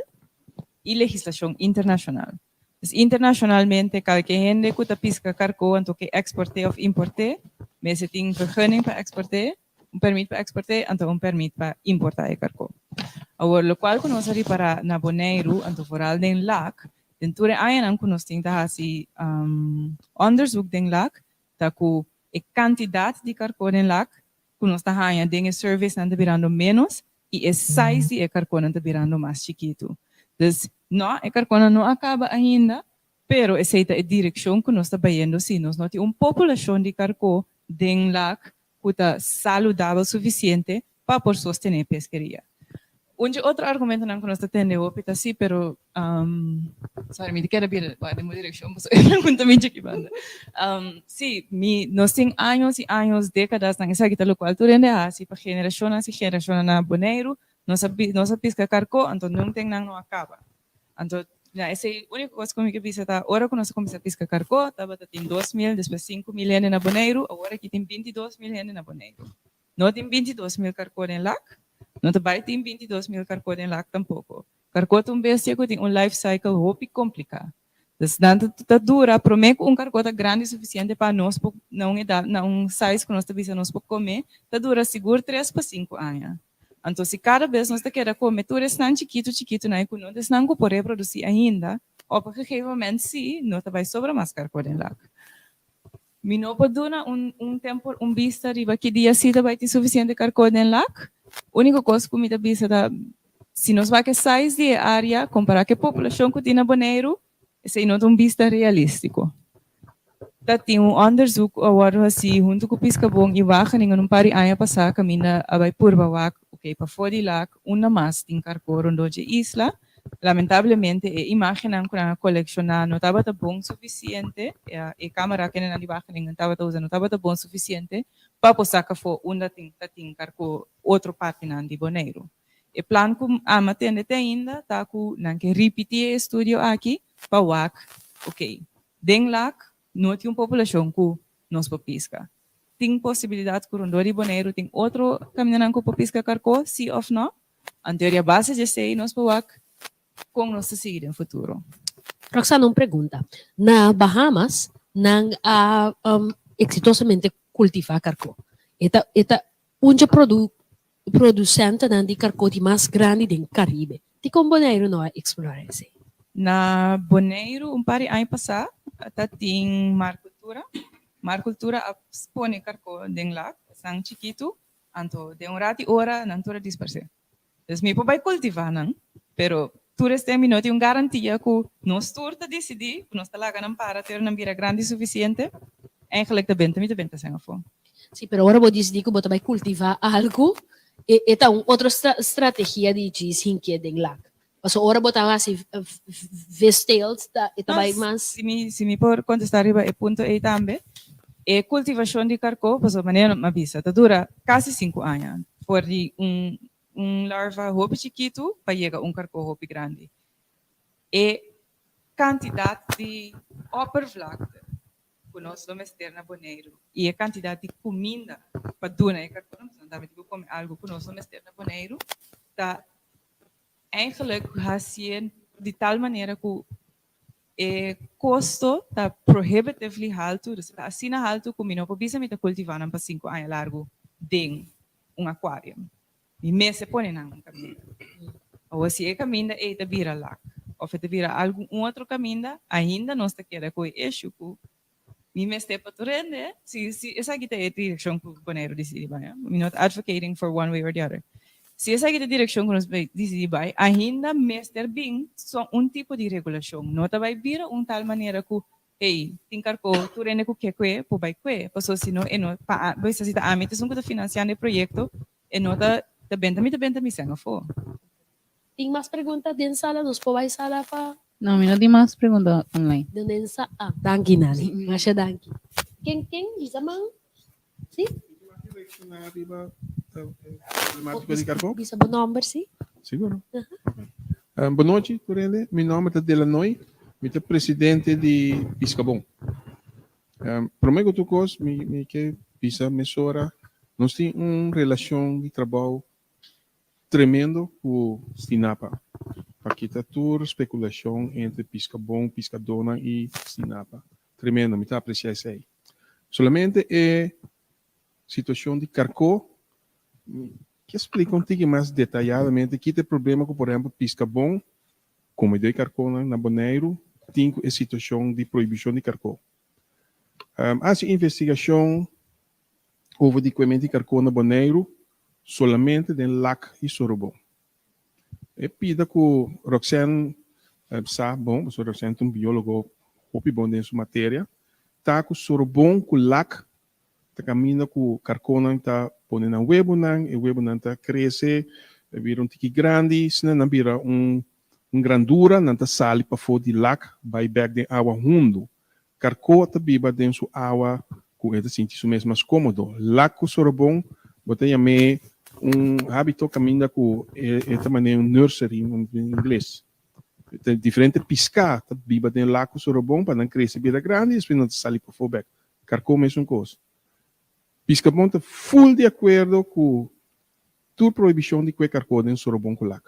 e legislação internacional. Internacionalmente, qualquer gente que pisca carco, anto que exporte of importe, mas se tem vergunning para exporte, permit para exportar, então permit para importar o carco. Agora, o qual nós ali para na Bonaire, então foral den lac, dentro de aí não nós temos assim onderzoek den lac, tá com a quantidade de carco den lac, que nós tá aí den service não tá virando menos e a size de carco não tá virando mais chiquito. Dus No, e carcona não acaba ainda, pero aceita a direção que nós está vendo se nós não temos uma população de carco dentro lá que está saudável suficiente para por sostener a pesqueria. Outro argumento não que nós está tendo é assim, pero sorry, me quero ver a direção, mas eu não também aqui banda. Sim, nós temos anos e anos, décadas na essa guitarra local, tu rende assim para geração na Bonaire, nós pisca carco, então não tem não acaba. Então, essa é a única coisa que eu penso, agora que nós começamos a piscar carco, estava tem 2.000, depois 5.000 ienes na Bonaire, agora aqui tem 22.000 ienes na Bonaire. Não tem 22.000 carco em lac, não também tem 22.000 carco em lac tampouco. Carco é bestia que tem life cycle muito complicado. Então, está dura, prometo carco grande o suficiente para nós, não size que nós estamos comer, está dura seguro 3 para 5 anos. Então, se cada vez nós queremos comer, tu estás chiquito, não é que não estás por reproduzir ainda, ou porque realmente sim, não vai sobrar mais carco em lac. Mi não pode dar tempo, vista riba que dia sim vai ter suficiente carco em lac. Única coisa que me dá vista se nós vai que size de área comparar com a população que tem na Bonaire, esse não é vista realístico. Tem onderzoek agora assim, junto com o Piscabon e Wageningen, par de anos passados, caminha a vai por Bawak, ok, para fora de lá, uma mais tem carco rondo de isla. Lamentavelmente, imaginam que a colecionar não estava bom suficiente, a câmera que na Wageningen estava usando não estava bom suficiente, para posar que for uma tem carco outra parte na de Bonaire. O plano que a matende ainda está com não que repetir o estudo aqui, para Wak, ok, den lá não tem uma população que nós para pisca. Tem possibilidade que o Rondônia e Bonaire tem outro caminhando para pisca carco, sim ou não? A teoria base de sei nós para Wak, como nós seguir no futuro. Roxana, uma pergunta. Na Bahamas, não exitosamente cultiva carco. Esta producente de carco mais grande do Caribe. E como Bonaire não explorar esse? Na Bonaire, par de anos passados, tem Marcultura expõe carco dentro lá, são chiquito, então de rati hora não toda dispersa. Então me pode cultivar não, pero tu não tem garantia que nós turta decidir, nós está lá ganhando para ter uma vira grande o suficiente, eigenlijk de benta sem a fome. Sim, pero agora vou decidir que você vai cultivar algo, e tá outra estratégia de dizer que é dentro lá. Mas agora botar assim vestels e também mais. Se me por contestar riba ponto aí também, a cultivação de carco, pues maneira uma visa, dura quase 5 anos, por larva hopi chiquito para chegar carco hopi grande. E quantidade de oppervlakte que nós vamos ter na Bonaire e a quantidade de comida para donar carco, não dá para comer algo que nós vamos ter na Bonaire, tá eigenlijk assim de tal maneira que o custo está prohibitively alto, está assim alto que não pode ser cultivado para 5 anos largo em aquário. E me se põe na caminho. Ou se é caminho é de vira lá, ou se vira algum outro caminho, ainda não está querendo com eixo que me está para rende. Se essa aqui é a direção que o Bonaire decide, I'm not advocating for one way or the other. Se essa é a direção que nós decidimos, ainda mestre bem são tipo de regulação. Não vai vir tal maneira que, hey, tem carco, tu rende que por vai que, passou se não, para você está a meta são que financiando o projeto, e não tá bem me senga for. Tem mais perguntas dentro da sala, nós podemos sala para. Não, não tem mais perguntas online. Dentro da sala, danke Nani, mas danke. Quem bisa mang? Sim? Bisa o nome, sim? Seguro. Boa noite, Turende. Meu nome é Delanoy, eu sou presidente de Piscabon. Prometo que tu me que pisa mesora, nós temos uma relação de trabalho tremendo com Sinapa. Aqui está toda especulação entre Piscabon, Piscadona e Sinapa. Tremendo, me está apreciando isso aí. Solamente é situação de carco, que explica um pouco mais detalhadamente que tem problema com, por exemplo, Piscabon, como de carco na Bonaire, tem a situação de proibição de carco. Há investigação over de coimento de carco na Bonaire, solamente no lac e Sorobon. E pida que Roxanne Sa bom, so recente um biólogo hopi bom dentro matéria. Tá com soro bom com lac, tá caminha com carcona tá põe na webo nang, e webo nang tá cresce, vira um tiki grande, senão não vira grandura, não tá sali para fora de lac, vai back de água fundo. Carco tá biba dentro água, com ele sentir isso mesmo mais cômodo. Lac com soro bom, botei a me hábito caminha com esta maneira nursery em inglês. Diferente piscar, tá biba dentro lac com soro bom, para não crescer bira grande, e depois não tá sali para fora back. Carco mesmo coisa. Piscabon está full de acordo com toda proibição de que carco dentro soro bom com lac.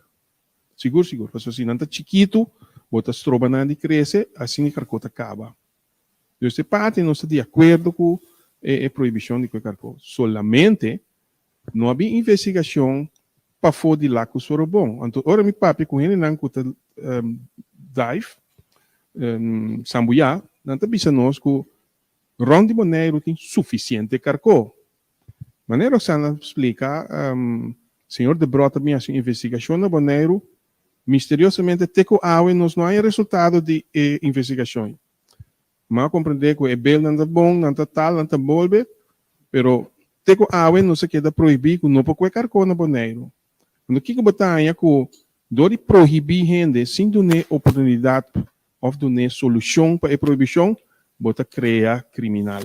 Seguro. Porque se não está chiquito, bota stroba na de crescer, assim o carco acaba. Então, esta parte não está de acordo com a proibição de que carco. Solamente não havia investigação para fora de lac com soro bom. Então, ora mi papi com ele não cuta dive, sambuya, não está pensando que Ron de Bonaire tem suficiente carco. Maneiro Sana explica, senhor de Brota, minha investigação na Bonaire, misteriosamente, teco água não há resultado de investigação. Mas compreender que é bem, não é bom, não é tal, não é bolbe, pero teco água não se queda proibido, não pode carco na Bonaire. Quando que botanha que dori proibir gente sem dar oportunidade ou dar solução para a proibição, bota crea criminal.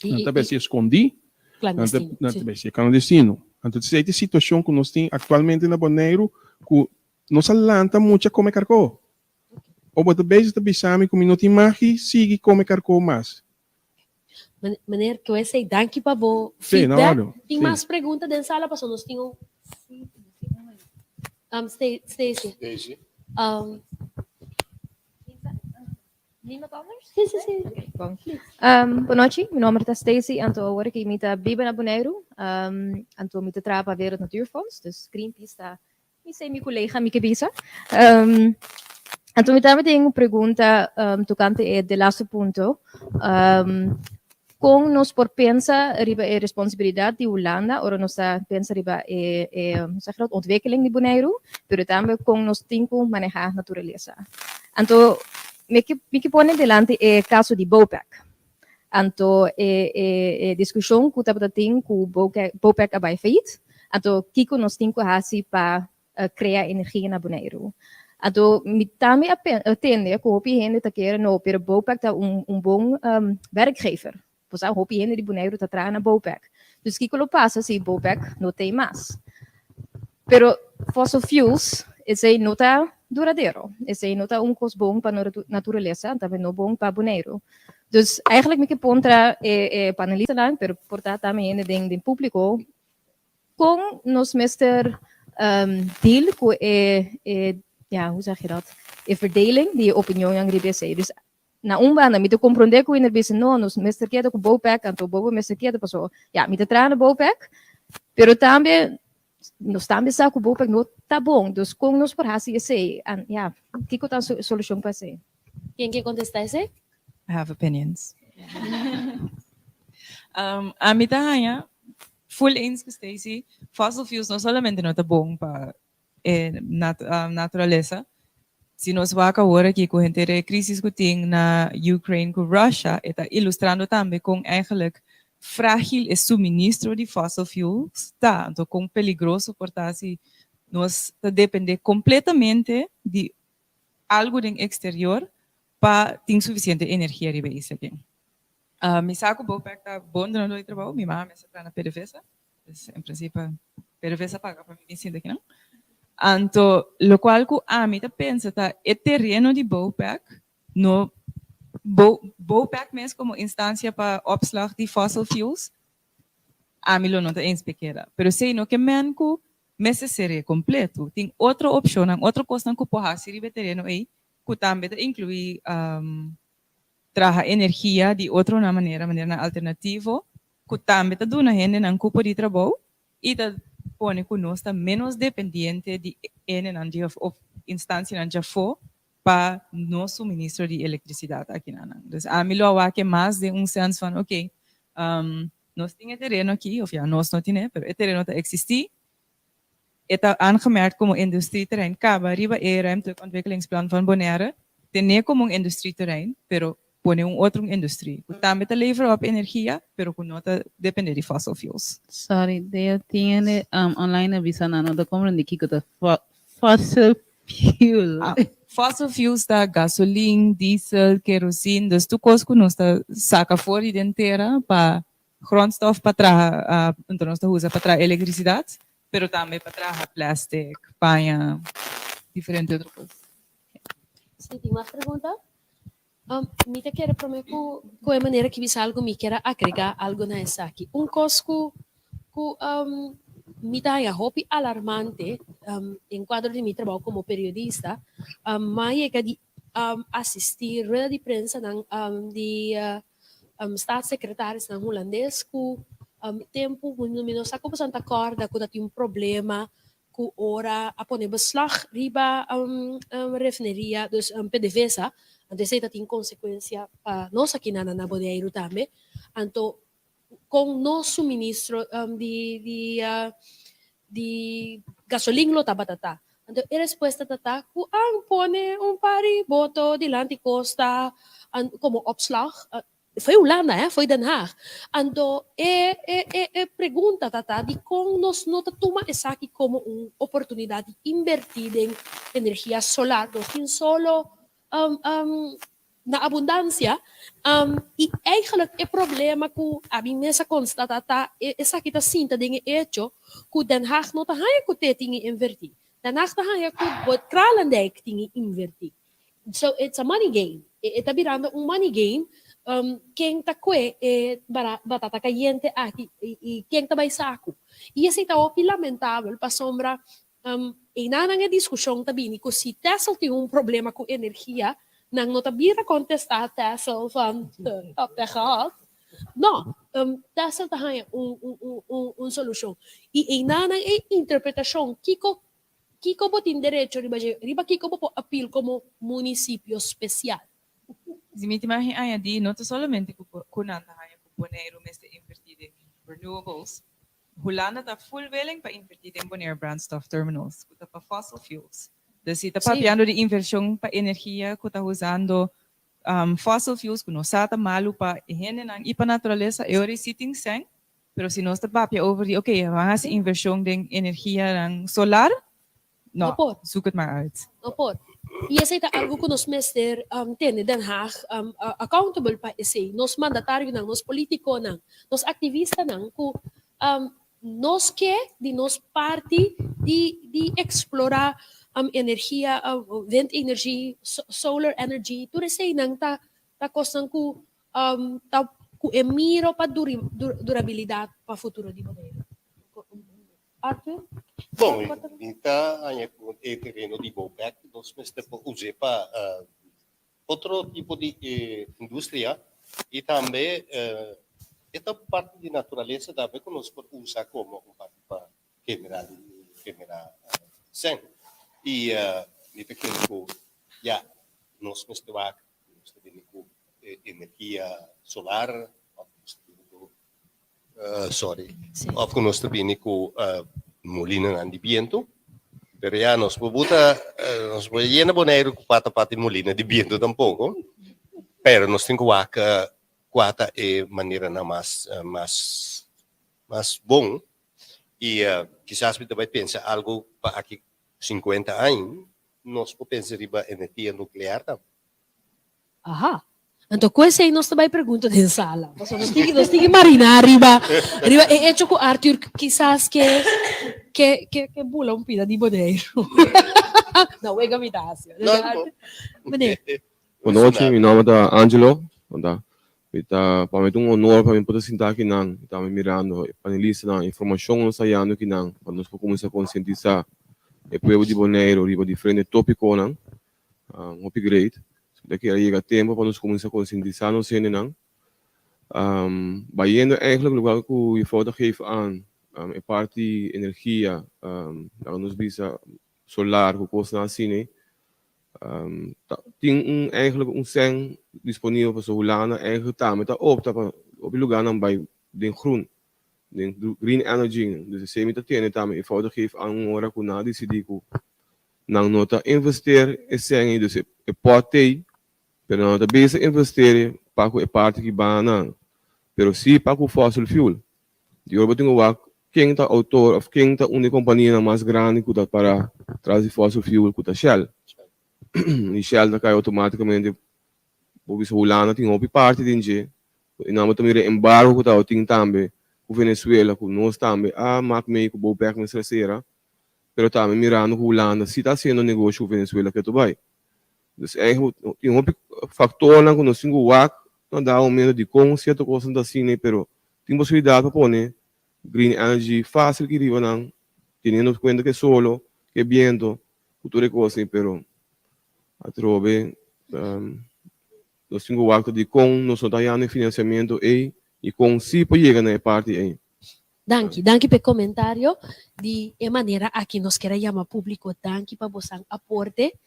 Não também se escondi, não também se clandestino. Então, essa situação que nós temos atualmente na Bonaire, que nós alanta muito como carco. Ou bota bem se bisami como não tem mais, sigue como carco mais. Maneira que eu sei, danke para bo feedback. Tem mais perguntas dentro da sala, passou nós tínhamos Stacy. Nima Palmers? Sim. Okay, bom. Boa noite, meu nome é Stacy, então agora que me tá biba na Bonaire, então me traba a ver o Natuurfonds, dus Greenpeace está, me sei meu colega, me kebisa. Então me também tenho uma pergunta tocante de laatste ponto. Com nós por pensar riba a responsabilidade de Holanda, ou nós pensa riba a ontwikkeling de Bonaire, pero também com nós temos que manejar a natureza. Então me que põe delante o caso de BOPEC. Então, a discussão que estava tendo com o BOPEC vai feito. Então, o que nós temos que fazer para criar energia na Bonaire. Então, me também atende que o gente está querendo, pero BOPEC é bom werkgever. Pois a gente de Bonaire está atrás na BOPEC. Dus o que passa se BOPEC não tem mais? Pero fossil fuels, esse não está duradouro. Esse não está coisa bom para a natureza, também não bom para Bonaire. Dus eigenlijk me que contra panelista lá, pero portar também de público com nos meester deal com hoe zeg je dat? A verdeling die opinião yang ribese. Dus na banda me te compreender com enerbese não, nos meester queda com BOPEC, então bobo meester queda passou. Ja, me te trana BOPEC, pero também nós também sabemos que o BOPEC não está bom, dus com nós por assim esse, ja, que que tá solução para ser? Quem quer contestar esse? I have opinions. A mim tá full eens com Stacy. Fossil fuels não somente não tá bom para natureza. Se nós vamos agora aqui com a crise que tem na Ucrânia com a Rússia, está ilustrando também com eigenlijk frágil o suministro de fossil fuels, tá? Então, com perigoso por assim, nós depender completamente de algo do exterior para ter suficiente energia riba isso aqui. Me saco BOPEC está bom no trabalho, minha mãe está na PDVSA, em princípio PDVSA paga para mim sim aqui não. Então, lo qual que a mim pensa tá o terreno de BOPEC no BOPEC mesmo como instância para opslag de fossil fuels, a mim não está inspectada. Pero sei no que menco messe seria completo. Tem outra opção, outra coisa que pode fazer riba terreno aí, que também inclui traga energia de outra maneira alternativa, que também está dando gente na cupo de trabalho e tá põe que nós está menos dependente de instância na Jafo para nosso suministro de eletricidade aqui na Nang. Então, a mim lo que mais de senso van, ok, nós temos terreno aqui, ou seja, nós não temos, mas o terreno está existir, Eta aangemerkt como industrieterrein. Caba, riba ruimtelijk ontwikkelingsplan van Bonaire. Tenía como un industrieterrein, pero pone un otro industrie. También te leveren op energia, pero con nota depende de fossil fuels. Sorry, de tiene online avisa na no da como de kiko da fossil fuel. Fossil fuels da gasoline, diesel, kerosene. Dus tu kost con nosta saca fora inteira para grondstof para tra então nós usa para tra eletricidade, pero também para tra plástico, panha, diferente outra coisa. Sim, tem uma pergunta? Me quero prometer qual é a maneira que você algo me quer agregar algo nessa aqui. Cosco me dá a hobby alarmante em quadro de meu trabalho como periodista, mas é de assistir rueda de prensa de staatssecretários holandês que tempo não sabe como Santa Corda que tem problema que ora a poner beslag riba refineria dus PDVSA antes isso tem consequência para nós aqui na Bonaire também então com nosso suministro de gasolina tá batata então a resposta tá que pone pari boto dilante costa como opslag foi Holanda, foi Den Haag. Então, pergunta de como nós não tomamos isso aqui como uma oportunidade de invertir em energia solar, não só na abundância. E eigenlijk o problema que a minha constata isso aqui está sinta de hecho que Den Haag não está que te tinha invertir. Den Haag está que o Kralendijk tinha invertir. So it's a money game. Está virando money game. Quem está com batata caliente aqui e quem está mais saco. E esse é o lamentável para sombra e na discussão também que se Tesla tem problema com energia, não está bem contestar Tesla van de gehad. Não, Tesla tem uma solução. E na interpretação Kiko botin direito riba Kiko bo appeal como município especial. Se me imagina aí de não somente com nada aí com Bonaire mas de invertir em renewables. Holanda está full willing para invertir em Bonaire brandstof terminals, que está para fossil fuels. Dus está papiando de inversão para energia que está usando fossil fuels que não está malo para higiene e para natureza. Eu reciting sem, pero se nós está papia over de okay, vamos fazer inversão de energia solar. Não, zoek het maar uit. E esse é algo que nós mestre tem Den Haag accountable para esse nós mandatário não nós político não nós ativista não que nós que de nós parte de explorar energia wind energy solar energy tudo isso não tá costando que é miro para durabilidade para futuro de Bonaire. Arthur? Bom, então, é terreno de Bobek, nós podemos usar para outro tipo de indústria e também esta parte de natureza também que nós podemos usar como parte para câmera sem. E nós podemos com energia solar, of nós também com molina de viento, pero ya nos puede llenar Bonaire con pata molina de viento tampoco, pero nos tengo que cuata manera más bom y quizás me también pensa algo para aquí 50 años nos puede pensar en energía nuclear también. Aha. Então, com esse aí, nós também perguntamos em sala. Nós temos que marinar riba. E hecho com Arthur, quizás que bula um pida de Bonaire. Não, é gamitácio. Boa noite, meu nome é Angelo. Está para mim um honor para mim poder sentar aqui não, está me mirando panelista na informação nos saindo aqui não, para nós começar a conscientizar o povo de Bonaire riba diferente tópico não, upgrade. Daqui a chega tempo para nós começar a conscientizar nos cena não. Bayendo eigenlijk lugar que o foto geeft aan a parte de energia, nos visa solar que kost na cine. Tem eigenlijk sen disponível para Holanda eigenlijk tá, mas tá opta para op lugar não vai de groen. de green energy. Dus se mi tiene também eenvoudig geef aan ora kuna decidi ku nang nota investeer e sengi dus e potei pero nota base investeer pa ku e parte ki bana pero si pa ku fossil fuel. Die orbiting wak quem tá autor of quem tá uma companhia mais grande que para trazer fossil fuel que tá Shell. E Shell tá cai automaticamente o bicho Holanda tem uma parte de gente e não também embargo que tá tem também o Venezuela que nós também mak meio que o back mas será pero também mirando que Holanda se tá sendo negócio com Venezuela que tu vai. Dus eigenlijk tem um fator lá que nós temos o wak não dá medo de com certa coisa assim né pero tem possibilidade para pôr green energy fácil que riba nang teniendo en cuenta que solo que viento future cose pero atrove los cinco actos de con nos tayano financiamento e con si poi llega na parte e Danke per commentario di maniera a chi nos quer chamar público danke para você aporte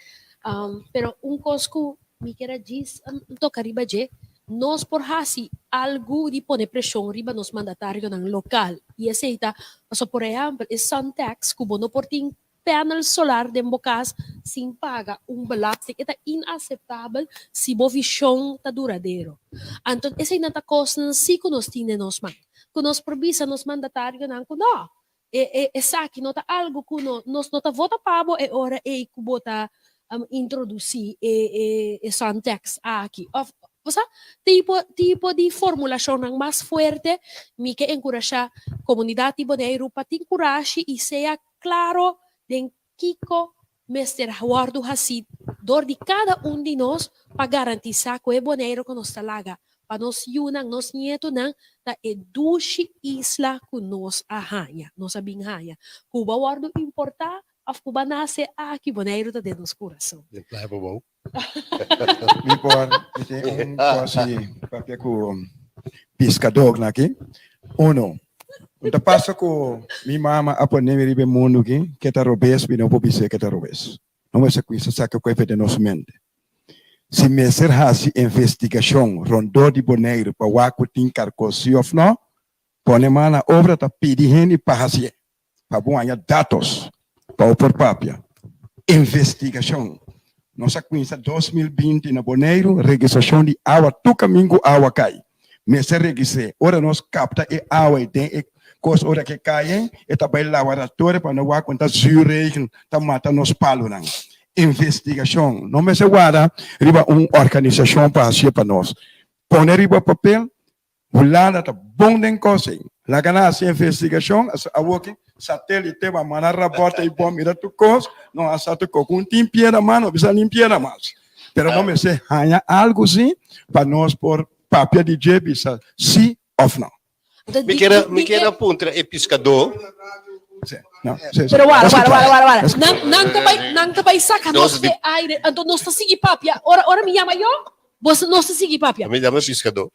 pero cosco mi quer diz toca riba je nós por hasi algo de pôr pressão riba nos mandatário ng local e aceita so por exemplo é Suntex kubo no porting panel solar de bocas sem paga belasting é inaceitável se bo visão tá duradouro então esse não tá costando se que nós tínhamos nos man que nós provisa nos mandatário ng kuno é saki nota algo que nós nota vota pabo é hora é kubo tá introduzir e Suntex aqui Você tipo de formulação mais forte, me que encorajar a comunidade boneiro para te encorajar e seja claro de Kiko Mr. Guardo Hassid, dor de cada de nós para garantir que o boneiro que nos talaga, para nos yunang, nos nieto nang, da educi isla que nos ahanya, nos abinhanya. Cuba Guardo importar, af Cuba nasce aqui boneiro da dentro do coração. Blijven bom. Mi por quasi papia ku pescador aqui. Uno. Então passa com minha mama apo nem ribe mundo que tá robes bino po bise que tá robes. Não é essa coisa saca com efeito nos mente. Se meser hasi investigação rondou de boneiro para waku tin carcosi of no, pone mana obra tá pedindo para hasi. Para bom dados para o por papia. Investigação. Nossa coisa 2020 na Boneiro, registração de água, tu caminho água cai. Mas se registre, ora nós capta e água e tem coisa ora que cai, e tá bem laboratório para não contar zuregen, tá mata nos palo não. Investigação, não me se guarda, riba organização para ser para nós. Pone riba papel, Holanda tá bom den coisa. La ganância investigação, a working satélite va mandar reporte y por mira tu cos no hasta tu con limpia la mano bisa limpia la más pero no me sé haya algo así para nos por papel de je bisa sí of no me queda punta e pescador no pero guarda nang kapay saca nos de aire então nós tá seguir papia ora me chama eu você nós tá seguir papia me chama pescador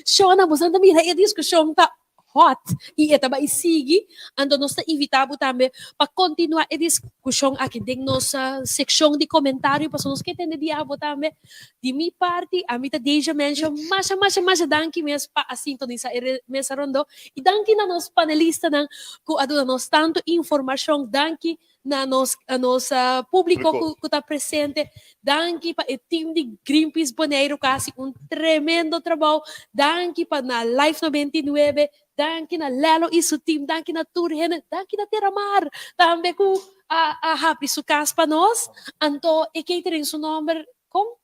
Shona você também é discussão tá hot e esta vai seguir ando nós invitamos também para continuar a discussão aqui dentro nossa secção de comentário para nós que tem de diabo também de minha parte a mim deixa mention mas danke mesmo para sintonizar mesa rondo e danke na nos panelistas que aduna nos tanto informação danke na nossa público que está presente danke para o time de Greenpeace Boneiro quase tremendo trabalho danke para na Live 99 danke na Lelo e seu time danke na Turhen danke na Terramar também com a Happy su casa para nós então e que tem seu nome como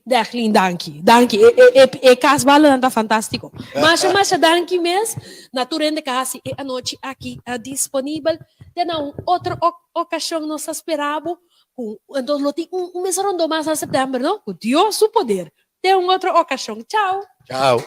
Declan, danke. E caso vale tá fantástico. Mas danke mesmo. Naturalmente casa e a noite aqui disponível. Tem outra ocasião nós esperamos. Então tem mês rondo mais a setembro, não? Com Deus o poder. Tem outra ocasião. Tchau. Tchau.